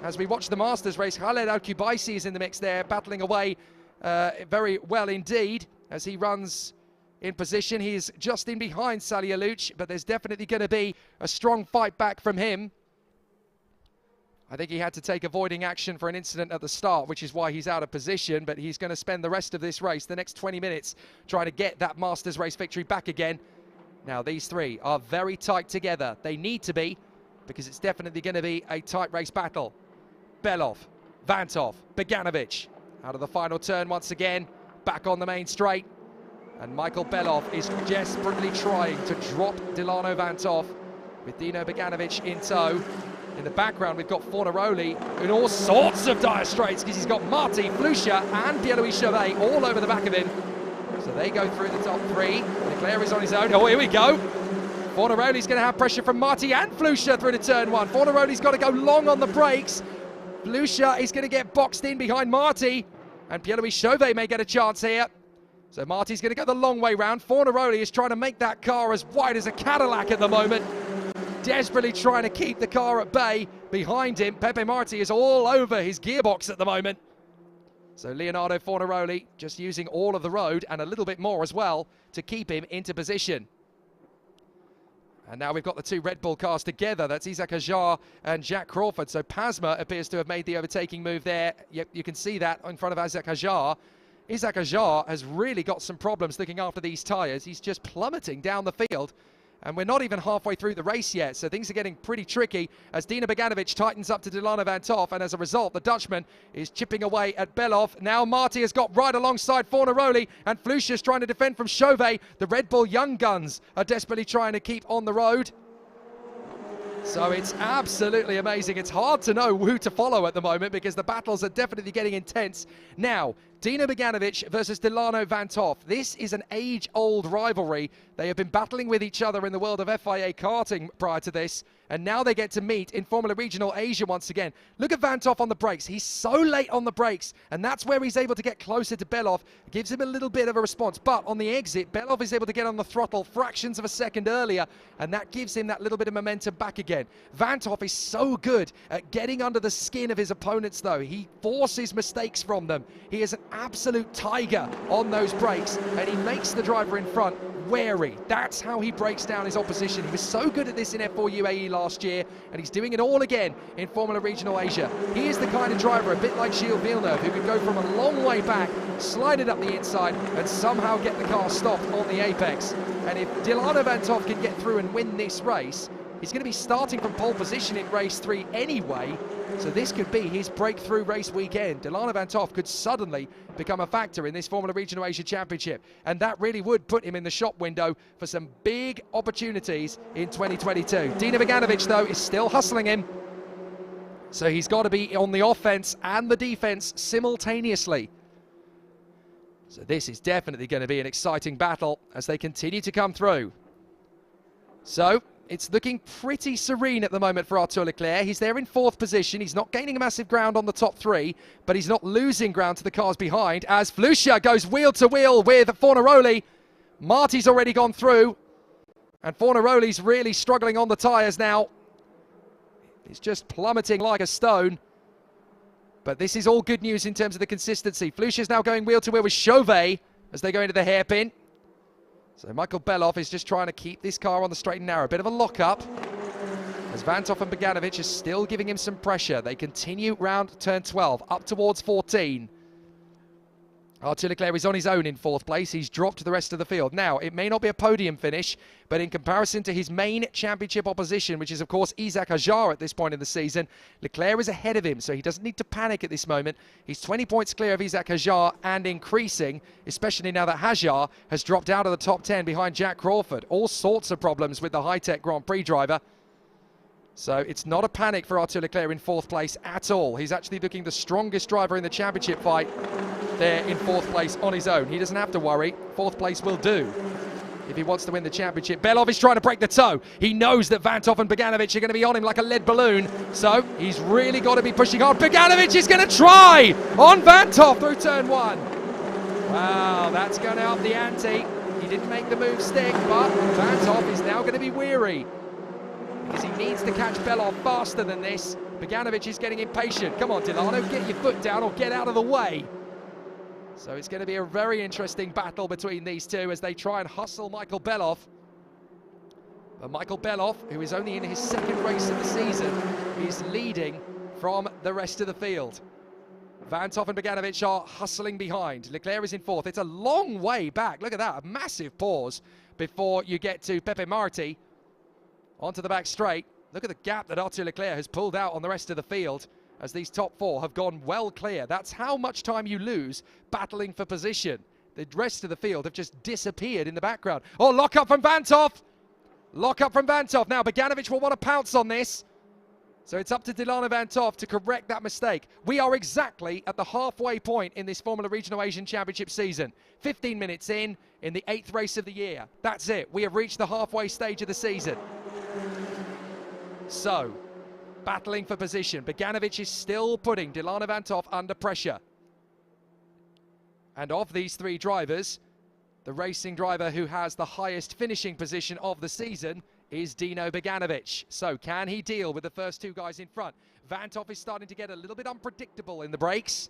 As we watch the Masters race, Khaled Al-Kubaisi is in the mix there, battling away very well indeed as he runs in position. He is just in behind Salialuch, but there's definitely going to be a strong fight back from him. I think he had to take avoiding action for an incident at the start, which is why he's out of position, but he's going to spend the rest of this race, the next 20 minutes, trying to get that Masters race victory back again. Now, these three are very tight together. They need to be, because it's definitely going to be a tight race battle. Belov, Vanthoff, Beganovic out of the final turn once again, back on the main straight. And Michael Belov is desperately trying to drop Delano Vanthoff with Dino Beganovic in tow. In the background, we've got Fornaroli in all sorts of dire straits because he's got Marti, Flucha and Pierre-Louis Chauvet all over the back of him. So they go through the top 3. Leclerc is on his own. Oh, here we go. Fornaroli's going to have pressure from Marti and Flucha through to turn 1. Fornaroli's got to go long on the brakes. Flucha is going to get boxed in behind Marti, and Pierre-Louis Chauvet may get a chance here. So Marti's going to go the long way round. Fornaroli is trying to make that car as wide as a Cadillac at the moment. Desperately trying to keep the car at bay. Behind him, Pepe Marti is all over his gearbox at the moment. So Leonardo Fornaroli just using all of the road and a little bit more as well to keep him into position. And now we've got the 2 Red Bull cars together. That's Isaac Hajar and Jack Crawford. So Pasma appears to have made the overtaking move there. You can see that in front of Isaac Hajar. Isaac Hajar has really got some problems looking after these tyres. He's just plummeting down the field. And we're not even halfway through the race yet, so things are getting pretty tricky as Dino Beganovic tightens up to Delano Van Toff, and as a result, the Dutchman is chipping away at Belov. Now Marty has got right alongside Fornaroli, and Flucia's trying to defend from Chauvet. The Red Bull Young Guns are desperately trying to keep on the road. So it's absolutely amazing. It's hard to know who to follow at the moment because the battles are definitely getting intense. Now, Dino Beganovic versus Delano Van Toff. This is an age-old rivalry. They have been battling with each other in the world of FIA karting prior to this, and now they get to meet in Formula Regional Asia once again. Look at Van Toff on the brakes. He's so late on the brakes, and that's where he's able to get closer to Belov. Gives him a little bit of a response, but on the exit, Belov is able to get on the throttle fractions of a second earlier, and that gives him that little bit of momentum back again. Van Toff is so good at getting under the skin of his opponents, though. He forces mistakes from them. He is an absolute tiger on those brakes, and he makes the driver in front wary. That's how he breaks down his opposition. He was so good at this in F4 UAE last year, and he's doing it all again in Formula Regional Asia. He is the kind of driver, a bit like Gilles Villeneuve, who can go from a long way back, slide it up the inside, and somehow get the car stopped on the apex. And if Delano Van Toff can get through and win this race, he's going to be starting from pole position in race 3 anyway, so this could be his breakthrough race weekend. Delano Van Toff could suddenly become a factor in this Formula Regional Asia Championship, and that really would put him in the shop window for some big opportunities in 2022. Dino Beganovic, though, is still hustling him, so he's got to be on the offense and the defense simultaneously. So this is definitely going to be an exciting battle as they continue to come through. So it's looking pretty serene at the moment for Arthur Leclerc. He's there in 4th position. He's not gaining a massive ground on the top 3, but he's not losing ground to the cars behind as Flucia goes wheel to wheel with Fornaroli. Marty's already gone through, and Fornaroli's really struggling on the tyres now. He's just plummeting like a stone. But this is all good news in terms of the consistency. Flucia's now going wheel to wheel with Chauvet as they go into the hairpin. So Michael Belov is just trying to keep this car on the straight and narrow. A bit of a lock-up as Van Toff and Beganovic is still giving him some pressure. They continue round turn 12, up towards 14. Arthur Leclerc is on his own in 4th place. He's dropped the rest of the field. Now, it may not be a podium finish, but in comparison to his main championship opposition, which is, of course, Isaac Hajar at this point in the season, Leclerc is ahead of him, so he doesn't need to panic at this moment. He's 20 points clear of Isaac Hajar and increasing, especially now that Hajar has dropped out of the top 10 behind Jack Crawford. All sorts of problems with the high-tech Grand Prix driver. So it's not a panic for Arthur Leclerc in 4th place at all. He's actually looking the strongest driver in the championship fight there in 4th place on his own. He doesn't have to worry. 4th place will do if he wants to win the championship. Belov is trying to break the toe. He knows that Van Toff and Beganovic are going to be on him like a lead balloon, so he's really got to be pushing hard. Beganovic is going to try on Van Toff through turn 1. Wow, that's going to up the ante. He didn't make the move stick, but Van Toff is now going to be weary because he needs to catch Belov faster than this. Beganovic is getting impatient. Come on, Delano, get your foot down or get out of the way. So it's going to be a very interesting battle between these two as they try and hustle Michael Belov. But Michael Belov, who is only in his 2nd race of the season, is leading from the rest of the field. Van Toff and Beganovic are hustling behind. Leclerc is in 4th. It's a long way back. Look at that, a massive pause before you get to Pepe Marti onto the back straight. Look at the gap that Arthur Leclerc has pulled out on the rest of the field as these top 4 have gone well clear. That's how much time you lose battling for position. The rest of the field have just disappeared in the background. Oh, lock up from Van Toff. Lock up from Van Toff. Now Beganovic will want to pounce on this. So it's up to Delano Van Toff to correct that mistake. We are exactly at the halfway point in this Formula Regional Asian Championship season. 15 minutes in the 8th race of the year. That's it. We have reached the halfway stage of the season. So, battling for position. Beganovic is still putting Delano Van Toff under pressure. And of these 3 drivers, the racing driver who has the highest finishing position of the season is Dino Beganovic. So can he deal with the first 2 guys in front? Van Toff is starting to get a little bit unpredictable in the brakes.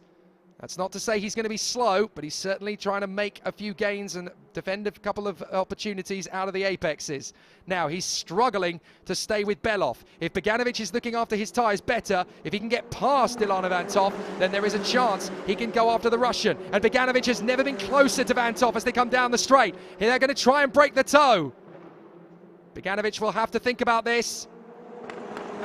That's not to say he's going to be slow, but he's certainly trying to make a few gains and defend a couple of opportunities out of the apexes. Now, he's struggling to stay with Belov. If Beganovic is looking after his tyres better, if he can get past Delano Van Toff, then there is a chance he can go after the Russian. And Beganovic has never been closer to Van Toff as they come down the straight. They're going to try and break the toe. Beganovic will have to think about this.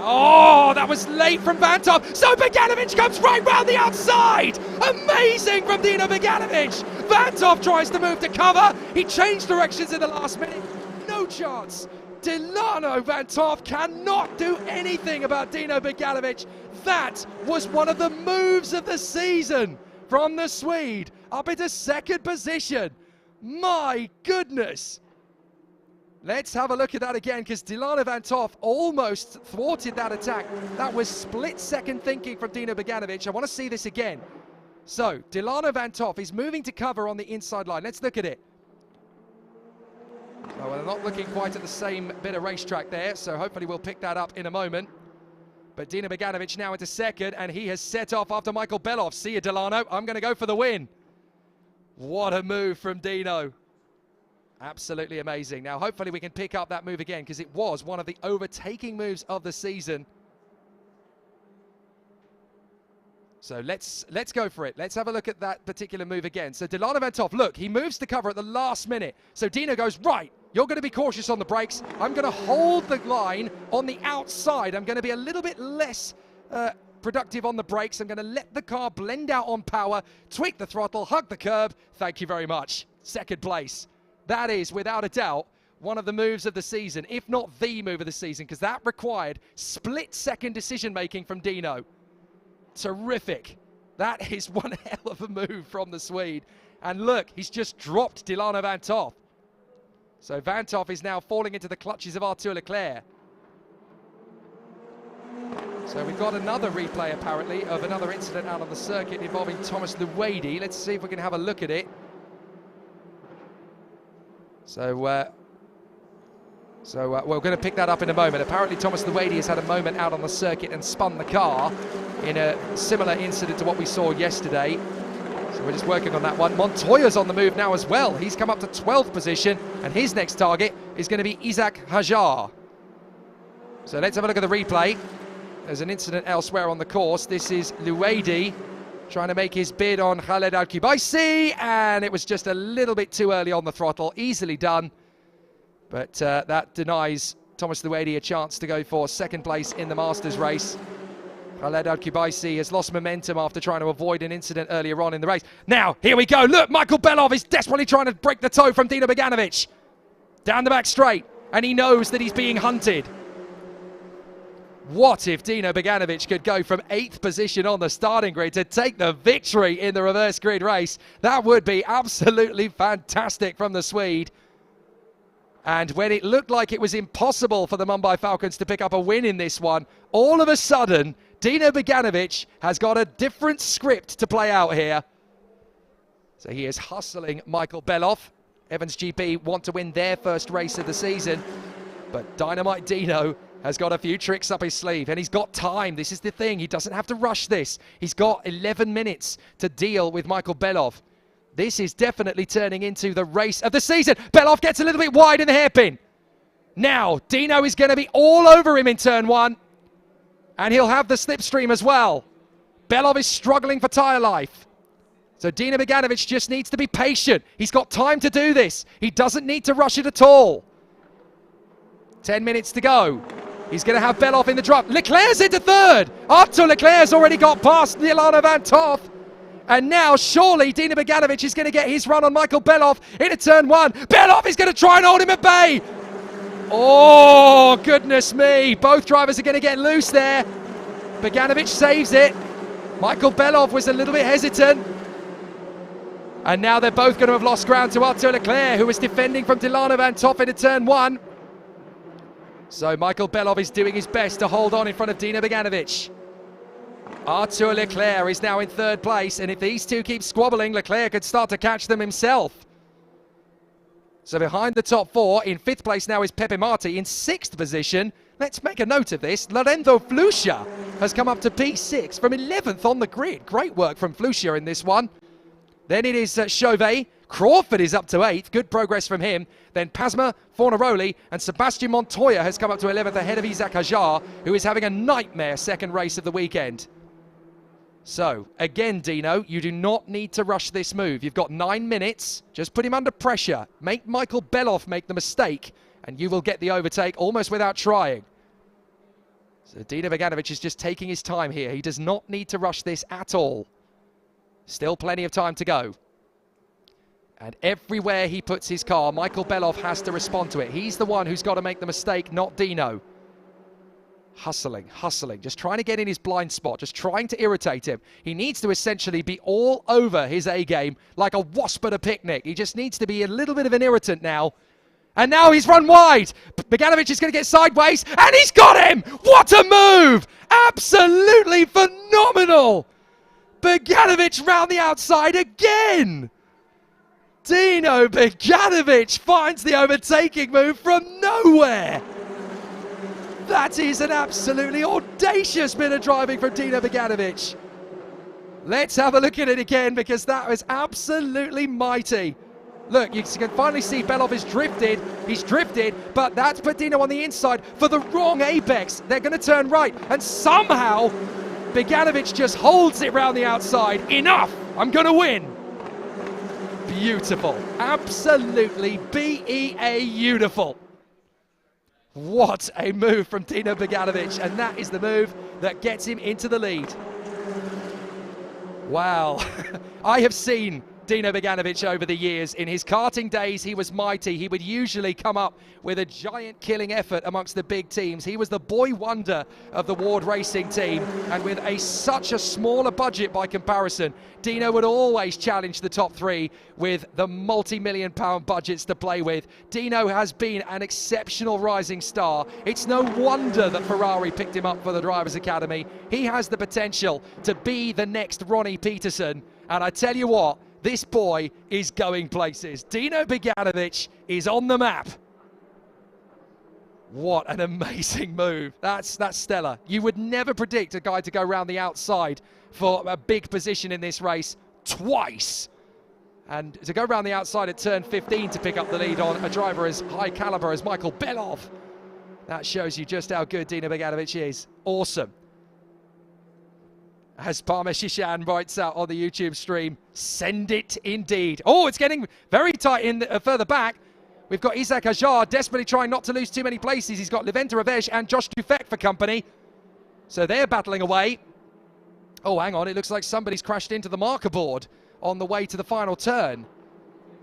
Oh, that was late from Vantov. So Beganovic comes right round the outside. Amazing from Dino Beganovic. Vantov tries to move to cover. He changed directions in the last minute. No chance. Delano Vantov cannot do anything about Dino Beganovic. That was one of the moves of the season from the Swede up into second position. My goodness. Let's have a look at that again, because Delano Vantov almost thwarted that attack. That was split-second thinking from Dino Beganovic. I want to see this again. So, Delano Vantov is moving to cover on the inside line. Let's look at it. So, we're not looking quite at the same bit of racetrack there, so hopefully we'll pick that up in a moment. But Dino Beganovic now into second, and he has set off after Michael Belov. See you, Delano. I'm going to go for the win. What a move from Dino. Absolutely amazing. Now, hopefully we can pick up that move again, because it was one of the overtaking moves of the season. So let's go for it. Let's have a look at that particular move again. So Delano Vantov, look, he moves to cover at the last minute. So Dino goes, right, you're going to be cautious on the brakes. I'm going to hold the line on the outside. I'm going to be a little bit less productive on the brakes. I'm going to let the car blend out on power, tweak the throttle, hug the curb. Thank you very much. Second place. That is, without a doubt, one of the moves of the season, if not the move of the season, because that required split-second decision-making from Dino. Terrific. That is one hell of a move from the Swede. And look, he's just dropped Delano Vantov. So Vantov is now falling into the clutches of Arthur Leclerc. So we've got another replay, apparently, of another incident out on the circuit involving Thomas Luwady. Let's see if we can have a look at it. So we're going to pick that up in a moment. Apparently Thomas Luwady has had a moment out on the circuit and spun the car in a similar incident to what we saw yesterday. So we're just working on that one. Montoya's on the move now as well. He's come up to 12th position, and his next target is going to be Isaac Hajar. So let's have a look at the replay. There's an incident elsewhere on the course. This is Luwady trying to make his bid on Khaled Al-Kubaisi, and it was just a little bit too early on the throttle. Easily done, but that denies Thomas Luwady a chance to go for second place in the Masters race. Khaled Al-Kubaisi has lost momentum after trying to avoid an incident earlier on in the race. Now, here we go. Look, Michael Belov is desperately trying to break the toe from Dino Beganovic. Down the back straight, and he knows that he's being hunted. What if Dino Beganovic could go from 8th position on the starting grid to take the victory in the reverse grid race? That would be absolutely fantastic from the Swede. And when it looked like it was impossible for the Mumbai Falcons to pick up a win in this one, all of a sudden, Dino Beganovic has got a different script to play out here. So he is hustling Michael Belov. Evans GP want to win their first race of the season, but Dynamite Dino has got a few tricks up his sleeve, and he's got time. This is the thing. He doesn't have to rush this. He's got 11 minutes to deal with Michael Belov. This is definitely turning into the race of the season. Belov gets a little bit wide in the hairpin. Now, Dino is going to be all over him in turn one, and he'll have the slipstream as well. Belov is struggling for tyre life. So Dino Beganovic just needs to be patient. He's got time to do this. He doesn't need to rush it at all. 10 minutes to go. He's going to have Belov in the drop. Leclerc's into third. Arthur Leclerc's already got past Delano Vantov. And now, surely, Dino Beganovic is going to get his run on Michael Belov into turn one. Belov is going to try and hold him at bay. Oh, goodness me. Both drivers are going to get loose there. Beganovic saves it. Michael Belov was a little bit hesitant. And now they're both going to have lost ground to Arthur Leclerc, who was defending from Delano Vantov into turn one. So Michael Belov is doing his best to hold on in front of Dino Beganovic. Arthur Leclerc is now in third place, and if these two keep squabbling, Leclerc could start to catch them himself. So behind the top four, in fifth place now is Pepe Marti. In sixth position, let's make a note of this, Lorenzo Fluscia has come up to P6 from 11th on the grid. Great work from Fluscia in this one. Then it is Chauvet. Crawford is up to 8th. Good progress from him. Then Pasma, Fornaroli, and Sebastian Montoya has come up to 11th ahead of Isaac Hajar, who is having a nightmare second race of the weekend. So, again, Dino, you do not need to rush this move. You've got 9 minutes. Just put him under pressure. Make Michael Belov make the mistake, and you will get the overtake almost without trying. So Dino Beganovic is just taking his time here. He does not need to rush this at all. Still plenty of time to go. And everywhere he puts his car, Michael Belov has to respond to it. He's the one who's got to make the mistake, not Dino. Hustling, just trying to get in his blind spot, just trying to irritate him. He needs to essentially be all over his A-game like a wasp at a picnic. He just needs to be a little bit of an irritant now. And now he's run wide. Beganovic is going to get sideways, and he's got him! What a move! Absolutely phenomenal! Beganovic round the outside again! Dino Beganovic finds the overtaking move from nowhere! That is an absolutely audacious bit of driving from Dino Beganovic. Let's have a look at it again, because that was absolutely mighty. Look, you can finally see Belov is drifted. He's drifted, but that's put Dino on the inside for the wrong apex. They're going to turn right, and somehow Beganovic just holds it round the outside. Enough! I'm going to win. Beautiful. Absolutely beautiful. What a move from Dino Beganovic, and that is the move that gets him into the lead. Wow. I have seen Dino Beganovic over the years. In his karting days, he was mighty. He would usually come up with a giant killing effort amongst the big teams. He was the boy wonder of the Ward Racing team, and with such a smaller budget by comparison, Dino would always challenge the top three with the multi-million-pound budgets to play with. Dino has been an exceptional rising star. It's no wonder that Ferrari picked him up for the Drivers' Academy. He has the potential to be the next Ronnie Peterson, and I tell you what, this boy is going places. Dino Beganovic is on the map. What an amazing move. That's stellar. You would never predict a guy to go around the outside for a big position in this race twice. And to go around the outside at turn 15 to pick up the lead on a driver as high caliber as Michael Belov. That shows you just how good Dino Beganovic is. Awesome. As Parmeshishan writes out on the YouTube stream, send it indeed. Oh, it's getting very tight in further back. We've got Isaac Ajar desperately trying not to lose too many places. He's got Leventa Ravesh and Josh Dufek for company. So they're battling away. Oh, hang on. It looks like somebody's crashed into the marker board on the way to the final turn.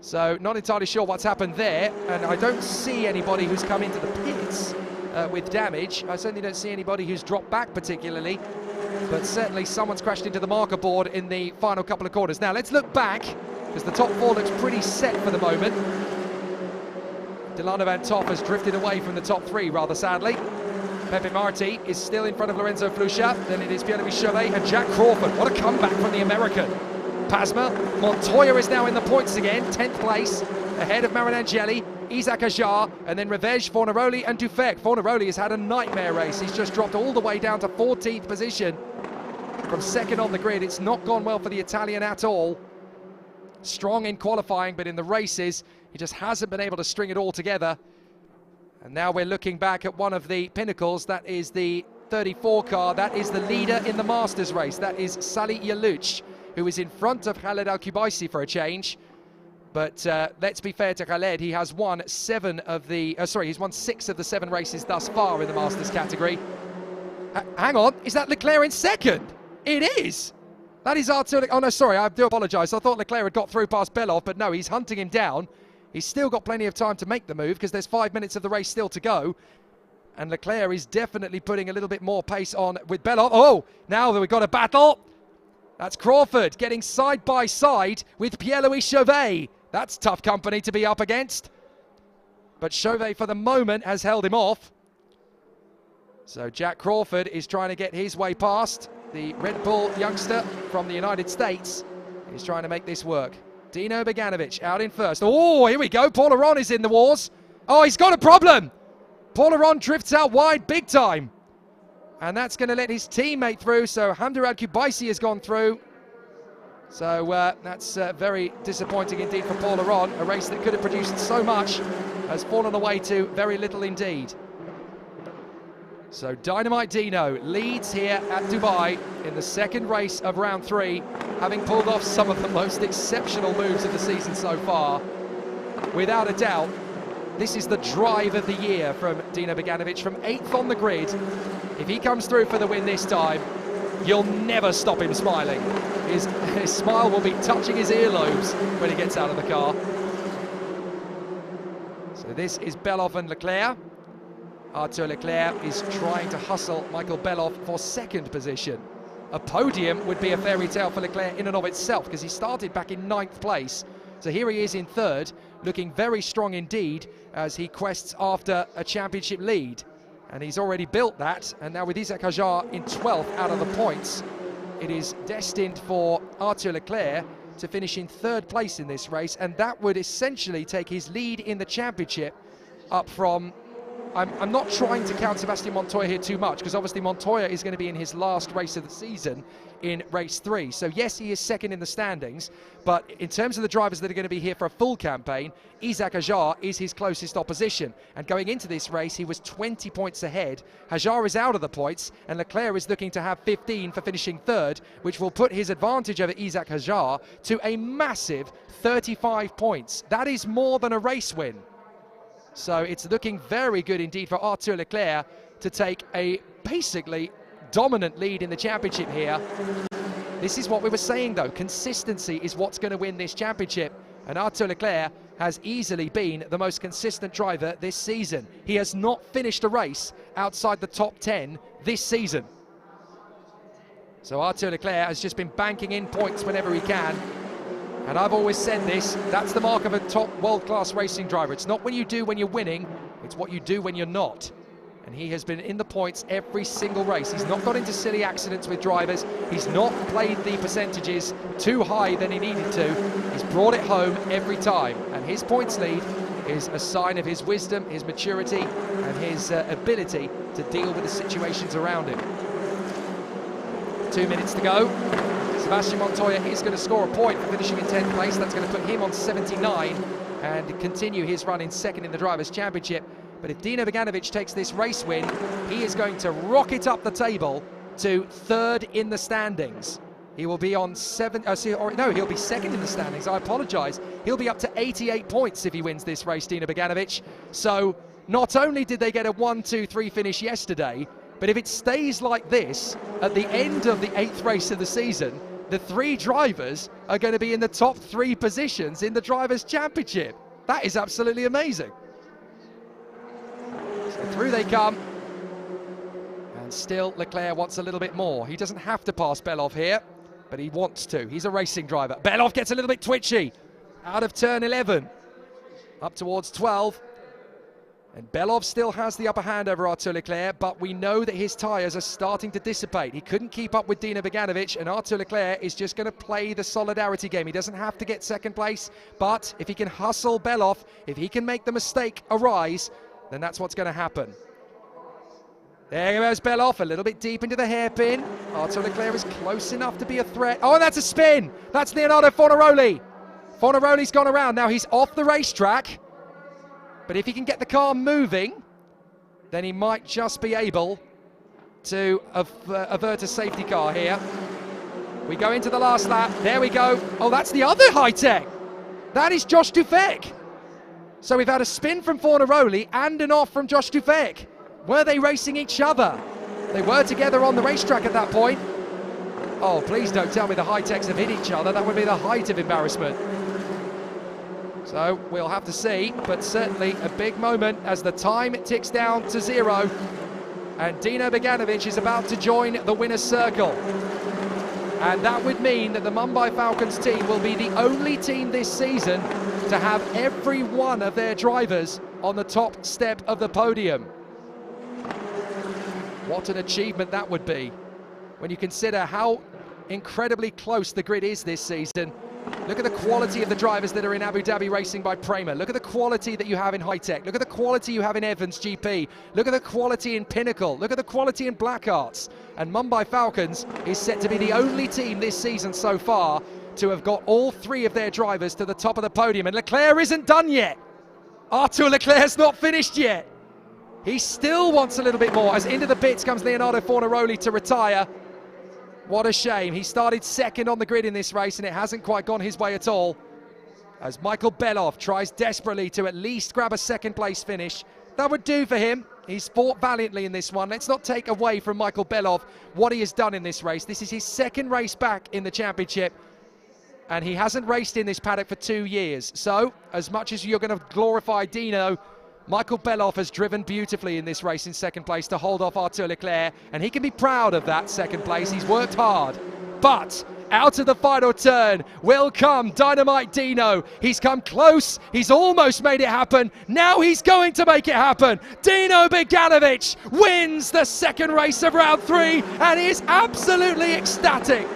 So not entirely sure what's happened there. And I don't see anybody who's come into the pits with damage. I certainly don't see anybody who's dropped back particularly. But certainly someone's crashed into the marker board in the final couple of corners. Now let's look back, because the top four looks pretty set for the moment. Delano Van Toff has drifted away from the top three, rather sadly. Pepe Marti is still in front of Lorenzo Flusha. Then it is Pierre-Louis Chauvet and Jack Crawford. What a comeback from the American. Pasma, Montoya is now in the points again, 10th place, ahead of Marinangeli, Isaac Ajar, and then Ravesh, Fornaroli and Dufek. Fornaroli has had a nightmare race. He's just dropped all the way down to 14th position from second on the grid. It's not gone well for the Italian at all. Strong in qualifying, but in the races, he just hasn't been able to string it all together. And now we're looking back at one of the pinnacles. That is the 34 car. That is the leader in the Masters race. That is Salih Yalouch, who is in front of Khaled Al-Kubaisi for a change. But let's be fair to Khaled, he has won he's won 6 of the 7 races thus far in the Masters category. Hang on, is that Leclerc in second? It is! That is Artur, oh no, sorry, I do apologise. I thought Leclerc had got through past Belov, but no, he's hunting him down. He's still got plenty of time to make the move, because there's 5 minutes of the race still to go. And Leclerc is definitely putting a little bit more pace on with Belov. Oh, now that we've got a battle. That's Crawford getting side by side with Pierre-Louis Chauvet. That's tough company to be up against. But Chauvet, for the moment, has held him off. So Jack Crawford is trying to get his way past. The Red Bull youngster from the United States is trying to make this work. Dino Beganovic out in first. Oh, here we go. Paul Aron is in the wars. Oh, he's got a problem. Paul Aron drifts out wide big time. And that's going to let his teammate through. So Hamdou Al-Kubaisi has gone through. So that's very disappointing indeed for Paul Aron. A race that could have produced so much has fallen away to very little indeed. So Dynamite Dino leads here at Dubai in the second race of round 3, having pulled off some of the most exceptional moves of the season so far. Without a doubt, this is the drive of the year from Dino Beganovic, from 8th on the grid. If he comes through for the win this time, you'll never stop him smiling. His smile will be touching his earlobes when he gets out of the car. So this is Belov and Leclerc. Arthur Leclerc is trying to hustle Michael Belov for second position. A podium would be a fairy tale for Leclerc in and of itself, because he started back in 9th place. So here he is in 3rd, looking very strong indeed as he quests after a championship lead. And he's already built that, and now with Isaac Hajar in 12th out of the points, it is destined for Arthur Leclerc to finish in 3rd place in this race, and that would essentially take his lead in the championship up from... I'm not trying to count Sebastian Montoya here too much, because obviously Montoya is going to be in his last race of the season in race 3. So yes, he is second in the standings, but in terms of the drivers that are going to be here for a full campaign, Isaac Hajar is his closest opposition. And going into this race, he was 20 points ahead. Hajar is out of the points, and Leclerc is looking to have 15 for finishing 3rd, which will put his advantage over Isaac Hajar to a massive 35 points. That is more than a race win. So it's looking very good indeed for Arthur Leclerc to take a basically dominant lead in the championship here. This is what we were saying though, consistency is what's going to win this championship, and Arthur Leclerc has easily been the most consistent driver this season. He has not finished a race outside the top 10 this season. So Arthur Leclerc has just been banking in points whenever he can. And I've always said this, that's the mark of a top world-class racing driver. It's not what you do when you're winning, it's what you do when you're not. And he has been in the points every single race. He's not got into silly accidents with drivers. He's not played the percentages too high than he needed to. He's brought it home every time. And his points lead is a sign of his wisdom, his maturity, and his ability to deal with the situations around him. 2 minutes to go. Sebastian Montoya is going to score a point for finishing in 10th place. That's going to put him on 79 and continue his run in second in the Drivers' Championship. But if Dino Beganovic takes this race win, he is going to rocket up the table to 3rd in the standings. He will be on he'll be second in the standings, I apologise. He'll be up to 88 points if he wins this race, Dino Beganovic. So not only did they get a 1-2-3 finish yesterday, but if it stays like this at the end of the 8th race of the season, the 3 drivers are going to be in the top 3 positions in the Drivers' Championship. That is absolutely amazing. So through they come. And still Leclerc wants a little bit more. He doesn't have to pass Belov here, but he wants to. He's a racing driver. Belov gets a little bit twitchy. Out of turn 11. Up towards 12. And Belov still has the upper hand over Arthur Leclerc, but we know that his tyres are starting to dissipate. He couldn't keep up with Dino Beganovic, and Arthur Leclerc is just going to play the solidarity game. He doesn't have to get second place, but if he can hustle Belov, if he can make the mistake arise, then that's what's going to happen. There goes Belov, a little bit deep into the hairpin. Arthur Leclerc is close enough to be a threat. Oh, and that's a spin! That's Leonardo Fornaroli. Fornaroli's gone around. Now he's off the racetrack. But if he can get the car moving, then he might just be able to avert a safety car here. We go into the last lap. There we go. Oh, that's the other high-tech. That is Josh Dufek. So we've had a spin from Fornaroli and an off from Josh Dufek. Were they racing each other? They were together on the racetrack at that point. Oh, please don't tell me the high-techs have hit each other. That would be the height of embarrassment. So we'll have to see, but certainly a big moment as the time ticks down to 0. And Dino Beganovic is about to join the winner's circle. And that would mean that the Mumbai Falcons team will be the only team this season to have every one of their drivers on the top step of the podium. What an achievement that would be when you consider how incredibly close the grid is this season. Look at the quality of the drivers that are in Abu Dhabi Racing by PREMA. Look at the quality that you have in High-Tech. Look at the quality you have in Evans GP. Look at the quality in Pinnacle. Look at the quality in Black Arts. And Mumbai Falcons is set to be the only team this season so far to have got all 3 of their drivers to the top of the podium. And Leclerc isn't done yet. Arthur Leclerc's not finished yet. He still wants a little bit more. As into the pits comes Leonardo Fornaroli to retire. What a shame. He started second on the grid in this race and it hasn't quite gone his way at all. as Michael Belov tries desperately to at least grab a second place finish. That would do for him. He's fought valiantly in this one. Let's not take away from Michael Belov what he has done in this race. This is his second race back in the championship, and he hasn't raced in this paddock for 2 years. So, as much as you're going to glorify Dino, Michael Belov has driven beautifully in this race in second place to hold off Arthur Leclerc, and he can be proud of that second place. He's worked hard. But out of the final turn will come Dynamite Dino. He's come close. He's almost made it happen. Now he's going to make it happen. Dino Beganovic wins the second race of round 3 and is absolutely ecstatic.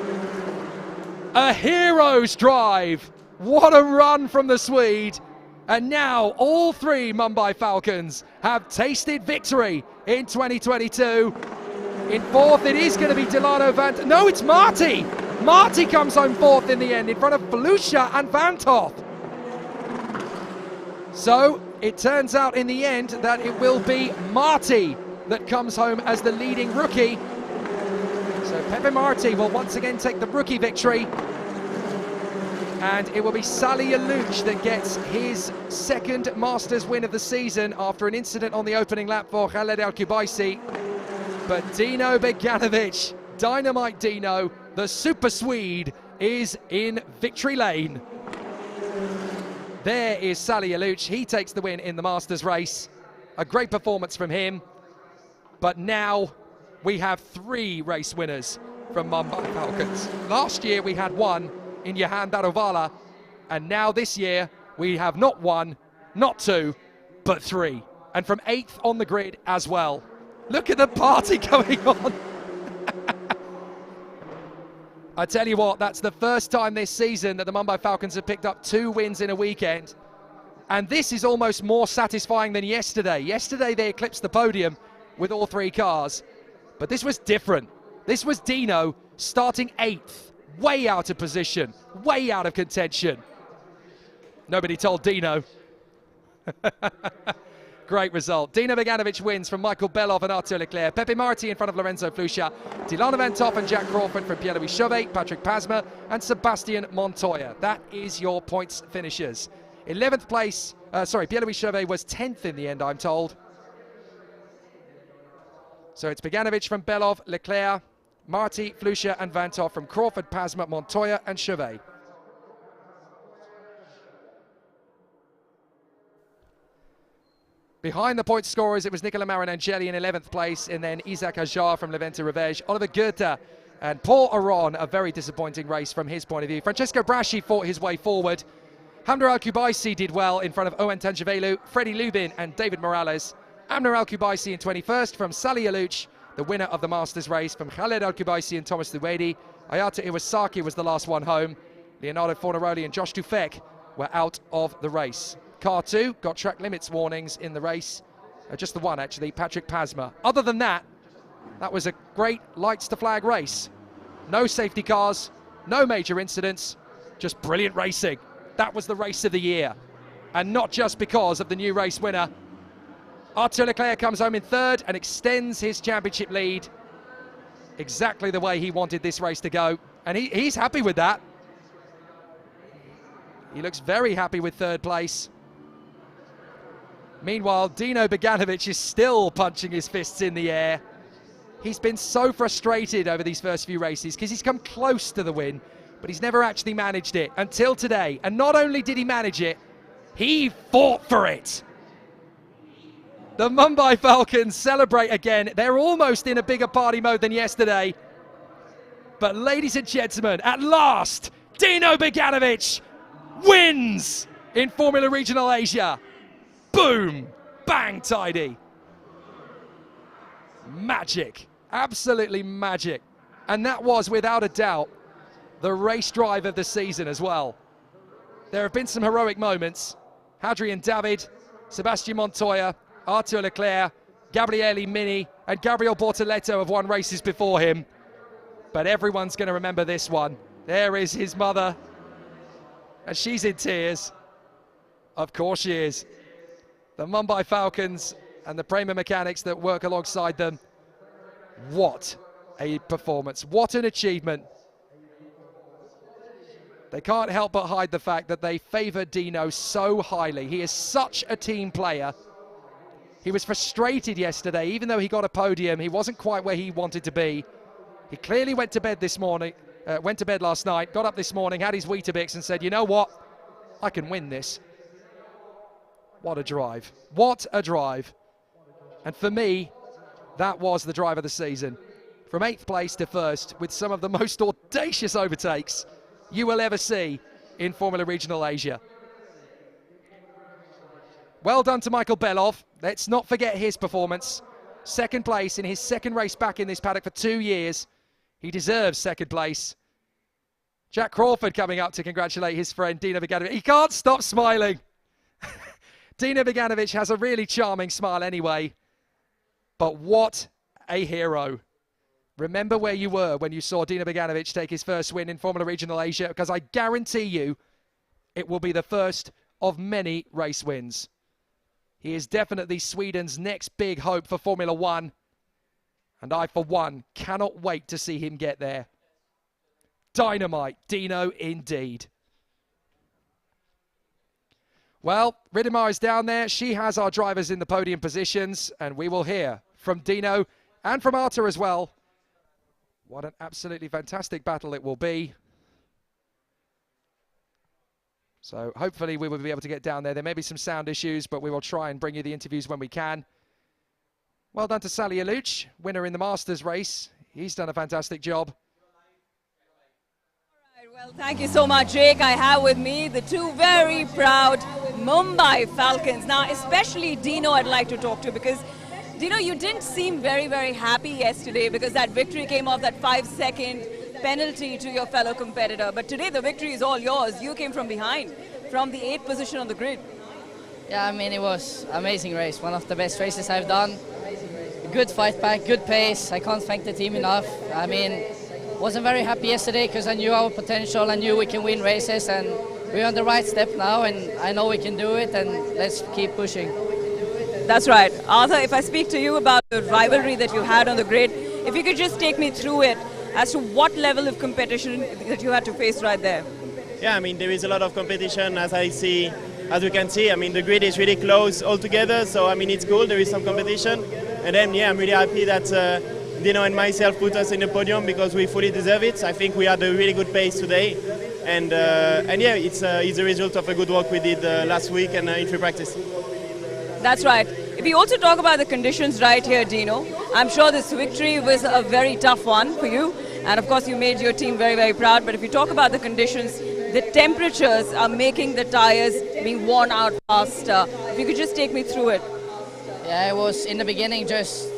A hero's drive. What a run from the Swede. And now all 3 Mumbai Falcons have tasted victory in 2022. In 4th, it is going to be Delano Van... No, it's Marty! Marty comes home 4th in the end, in front of Volusia and Vantoff. So, it turns out in the end that it will be Marty that comes home as the leading rookie. So Pepe Marty will once again take the rookie victory. And it will be Salih Alouch that gets his second Masters win of the season after an incident on the opening lap for Khaled Al-Kubaisi. But Dino Beganovic, Dynamite Dino, the Super Swede, is in victory lane. There is Salih Alouch. He takes the win in the Masters race. A great performance from him. But now we have 3 race winners from Mumbai Falcons. Last year we had 1 in Johan Darovala, and now this year we have not 1, not 2, but 3. And from 8th on the grid as well. Look at the party going on. I tell you what, that's the first time this season that the Mumbai Falcons have picked up 2 wins in a weekend. And this is almost more satisfying than yesterday. Yesterday they eclipsed the podium with all 3 cars. But this was different. This was Dino starting 8th. Way out of position, way out of contention. Nobody told Dino. Great result. Dino Beganovic wins from Michael Belov and Arthur Leclerc. Pepe Marti in front of Lorenzo Flusha. Delano Vantoff and Jack Crawford from Pierre-Louis Chauvet, Patrick Pasma and Sebastian Montoya. That is your points finishers. 11th place, Pierre-Louis Chauvet was 10th in the end, I'm told. So it's Beganovic from Belov, Leclerc, Marti, Flusha and Vantoff from Crawford, Pasma, Montoya and Chauvet. Behind the point scorers, it was Nicola Marinangeli in 11th place, and then Isaac Hajar from Levente Revege, Oliver Goethe and Paul Aron, a very disappointing race from his point of view. Francesco Braschi fought his way forward. Hamder Al-Kubaisi did well in front of Owen Tangevelu, Freddie Lubin and David Morales. Amner Al-Kubaisi in 21st from Salih Alouch, the winner of the Masters race from Khaled Al-Kubaisi and Thomas Luwedi. Ayata Iwasaki was the last one home. Leonardo Fornaroli and Josh Tufek were out of the race. Car 2 got track limits warnings in the race. Just the one, actually, Patrick Pasma. Other than that, that was a great lights to flag race. No safety cars, no major incidents, just brilliant racing. That was the race of the year. And not just because of the new race winner. Arthur Leclerc comes home in 3rd and extends his championship lead exactly the way he wanted this race to go. And he's happy with that. He looks very happy with 3rd place. Meanwhile, Dino Beganovic is still punching his fists in the air. He's been so frustrated over these first few races because he's come close to the win, but he's never actually managed it until today. And not only did he manage it, he fought for it. The Mumbai Falcons celebrate again. They're almost in a bigger party mode than yesterday. But ladies and gentlemen, at last, Dino Beganovic wins in Formula Regional Asia. Boom! Bang, tidy. Magic. Absolutely magic. And that was, without a doubt, the race drive of the season as well. There have been some heroic moments. Hadrian David, Sebastian Montoya, Arthur Leclerc, Gabriele Mini and Gabriel Bortoletto have won races before him. But everyone's going to remember this one. There is his mother. And she's in tears. Of course she is. The Mumbai Falcons and the PREMA mechanics that work alongside them. What a performance. What an achievement. They can't help but hide the fact that they favour Dino so highly. He is such a team player. He was frustrated yesterday, even though he got a podium. He wasn't quite where he wanted to be. He clearly went to bed this morning, went to bed last night, got up this morning, had his Weetabix and said, you know what? I can win this. What a drive. What a drive. And for me, that was the drive of the season. From 8th place to 1st, with some of the most audacious overtakes you will ever see in Formula Regional Asia. Well done to Michael Belov. Let's not forget his performance. 2nd place in his 2nd race back in this paddock for 2 years. He deserves 2nd place. Jack Crawford coming up to congratulate his friend Dino Beganovic. He can't stop smiling. Dino Beganovic has a really charming smile anyway. But what a hero. Remember where you were when you saw Dino Beganovic take his first win in Formula Regional Asia, because I guarantee you it will be the first of many race wins. He is definitely Sweden's next big hope for Formula One. And I, for one, cannot wait to see him get there. Dynamite Dino indeed. Well, Ridimar is down there. She has our drivers in the podium positions, and we will hear from Dino and from Arta as well. What an absolutely fantastic battle it will be. So hopefully we will be able to get down there. There may be some sound issues, but we will try and bring you the interviews when we can. Well done to Sally Aluch, winner in the Masters race. He's done a fantastic job. Well, thank you so much, Jake. I have with me the two very proud Mumbai Falcons. Now, especially Dino I'd like to talk to, because Dino, you didn't seem very, very happy yesterday because that victory came off that 5-second penalty to your fellow competitor. But today the victory is all yours. You came from behind, from the 8th position on the grid. Yeah, I mean, it was an amazing race. One of the best races I've done. Good fight back, good pace. I can't thank the team enough. I mean, wasn't very happy yesterday because I knew our potential. I knew we can win races, and we're on the right step now, and I know we can do it, and let's keep pushing. That's right. Arthur, if I speak to you about the rivalry that you had on the grid, if you could just take me through it as to what level of competition that you had to face right there. Yeah, I mean, there is a lot of competition as we can see. I mean, the grid is really close all together, so I mean, it's cool. There is some competition. And then, yeah, I'm really happy that Dino and myself put us in the podium because we fully deserve it. I think we had a really good pace today. And yeah, it's a result of a good work we did last week and in free practice. That's right. If you also talk about the conditions right here, Dino, I'm sure this victory was a very tough one for you. And of course, you made your team very, very proud. But if you talk about the conditions, the temperatures are making the tires being worn out faster. If you could just take me through it. Yeah, it was in the beginning just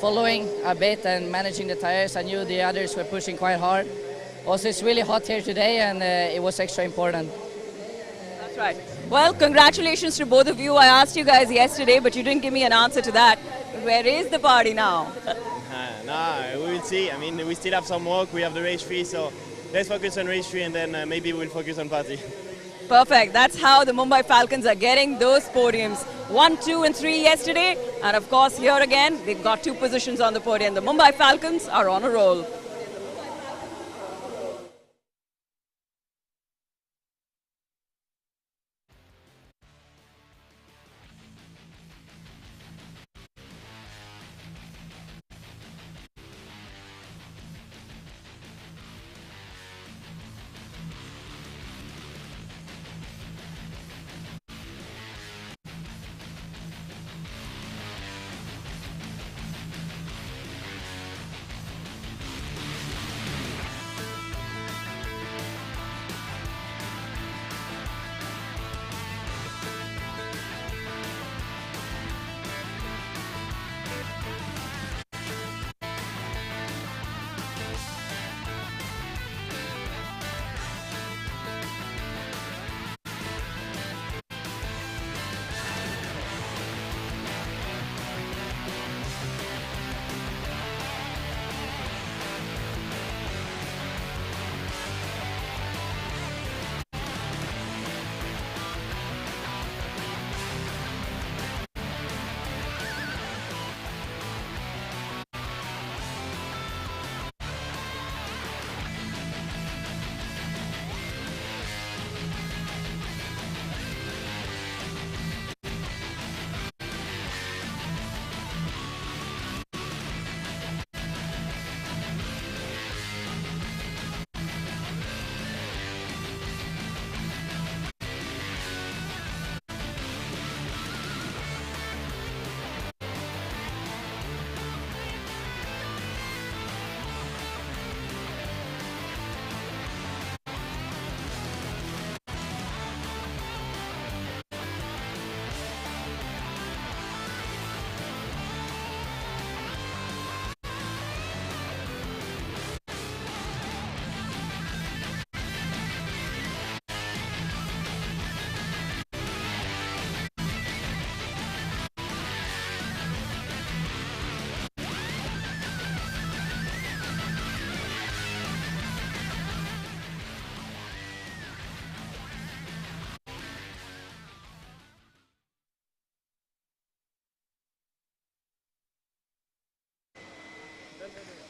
following a bit and managing the tires. I knew the others were pushing quite hard. Also, it's really hot here today, and it was extra important. That's right. Well, congratulations to both of you. I asked you guys yesterday, but you didn't give me an answer to that. Where is the party now? No, we will see. I mean, we still have some work. We have the race 3, so let's focus on race 3, and then maybe we'll focus on party. Perfect. That's how the Mumbai Falcons are getting those podiums. 1, 2, and 3 yesterday. And of course, here again, they've got 2 positions on the podium. The Mumbai Falcons are on a roll.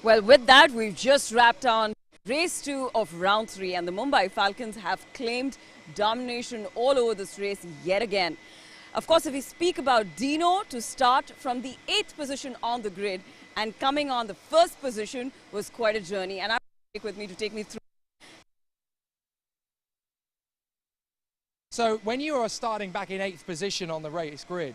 Well, with that, we've just wrapped on race 2 of round 3, and the Mumbai Falcons have claimed domination all over this race yet again. Of course, if we speak about Dino, to start from the 8th position on the grid and coming on the 1st position was quite a journey. And I'm with me to take me through. So when you are starting back in 8th position on the race grid,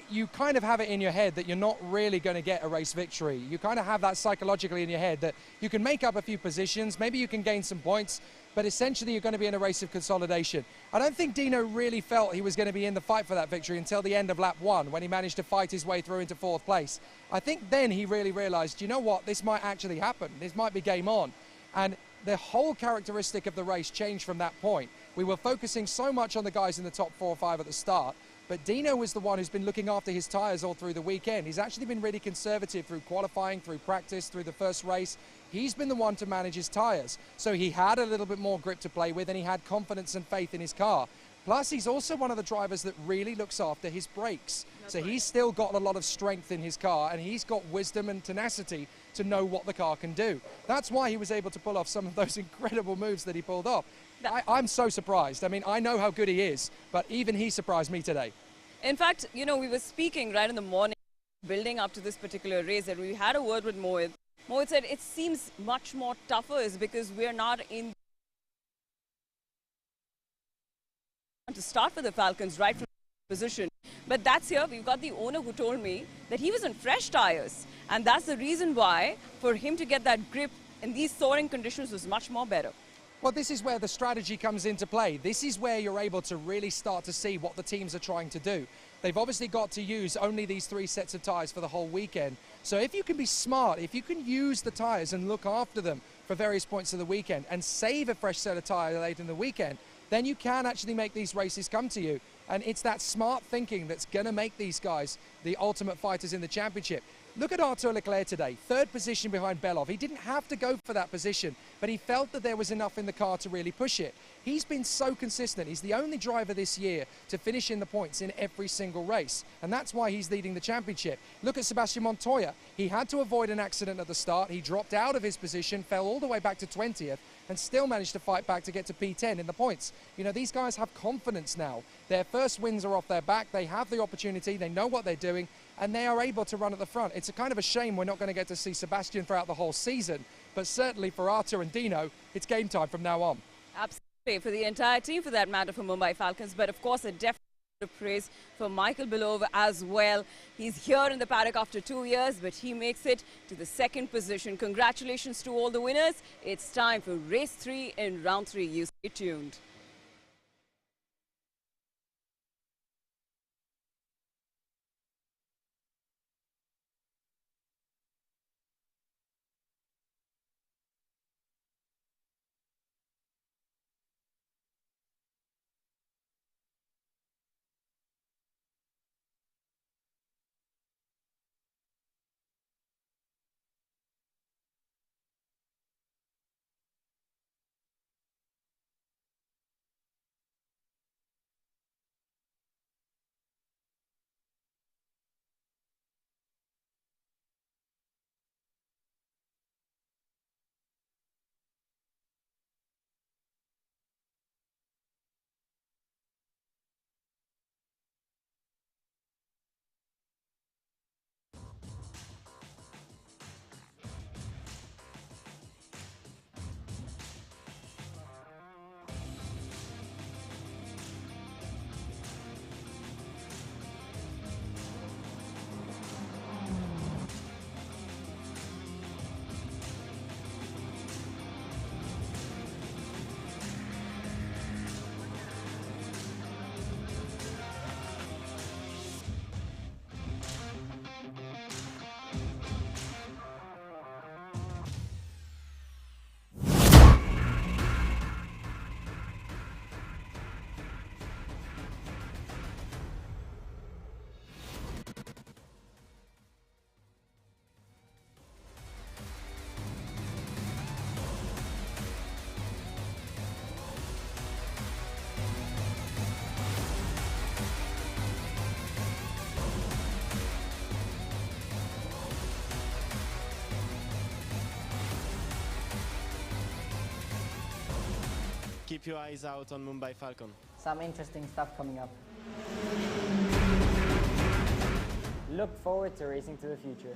you kind of have it in your head that you're not really going to get a race victory. You kind of have that psychologically in your head that you can make up a few positions, maybe you can gain some points, but essentially you're going to be in a race of consolidation. I don't think Dino really felt he was going to be in the fight for that victory until the end of lap 1, when he managed to fight his way through into 4th place. I think then he really realised, you know what, this might actually happen. This might be game on. And the whole characteristic of the race changed from that point. We were focusing so much on the guys in the top 4 or 5 at the start, but Dino was the one who's been looking after his tyres all through the weekend. He's actually been really conservative through qualifying, through practice, through the first race. He's been the one to manage his tyres. So he had a little bit more grip to play with, and he had confidence and faith in his car. Plus, he's also one of the drivers that really looks after his brakes. So he's still got a lot of strength in his car, and he's got wisdom and tenacity to know what the car can do. That's why he was able to pull off some of those incredible moves that he pulled off. I'm so surprised. I mean, I know how good he is, but even he surprised me today. In fact, you know, we were speaking right in the morning, building up to this particular race, and we had a word with Mohit. Mohit said it seems much more tougher is because we're not in to start for the Falcons right from position. But that's here. We've got the owner who told me that he was on fresh tires, and that's the reason why for him to get that grip in these soaring conditions was much more better. Well, this is where the strategy comes into play. This is where you're able to really start to see what the teams are trying to do. They've obviously got to use only these 3 sets of tyres for the whole weekend. So if you can be smart, if you can use the tyres and look after them for various points of the weekend and save a fresh set of tyres late in the weekend, then you can actually make these races come to you. And it's that smart thinking that's going to make these guys the ultimate fighters in the championship. Look at Arthur Leclerc today, 3rd position behind Belov. He didn't have to go for that position, but he felt that there was enough in the car to really push it. He's been so consistent. He's the only driver this year to finish in the points in every single race, and that's why he's leading the championship. Look at Sebastian Montoya. He had to avoid an accident at the start. He dropped out of his position, fell all the way back to 20th, and still managed to fight back to get to P10 in the points. You know, these guys have confidence now. Their first wins are off their back. They have the opportunity. They know what they're doing, and they are able to run at the front. It's a kind of a shame we're not going to get to see Sebastian throughout the whole season, but certainly for Arthur and Dino, it's game time from now on. Absolutely, for the entire team for that matter, for Mumbai Falcons, but of course a definite praise for Michael Belov as well. He's here in the paddock after 2 years, but he makes it to the 2nd position. Congratulations to all the winners. It's time for race 3 in round 3. You stay tuned. keep your eyes out on Mumbai Falcon. Some interesting stuff coming up. Look forward to racing to the future.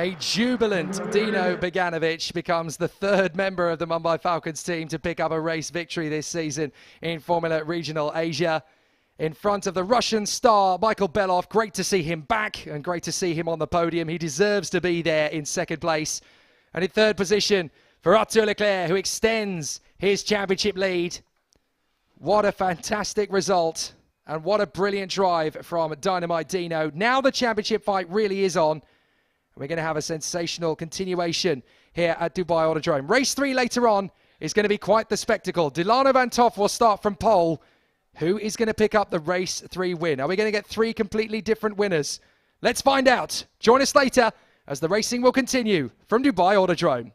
A jubilant Dino Beganovic becomes the third member of the Mumbai Falcons team to pick up a race victory this season in Formula Regional Asia. In front of the Russian star, Michael Belov. Great to see him back and great to see him on the podium. He deserves to be there in second place. And in third position for Arthur Leclerc, who extends his championship lead. What a fantastic result and what a brilliant drive from Dynamite Dino. Now the championship fight really is on. We're going to have a sensational continuation here at Dubai Autodrome. Race 3 later on is going to be quite the spectacle. Delano Van Toff will start from pole. Who is going to pick up the Race 3 win? Are we going to get 3 completely different winners? Let's find out. Join us later as the racing will continue from Dubai Autodrome.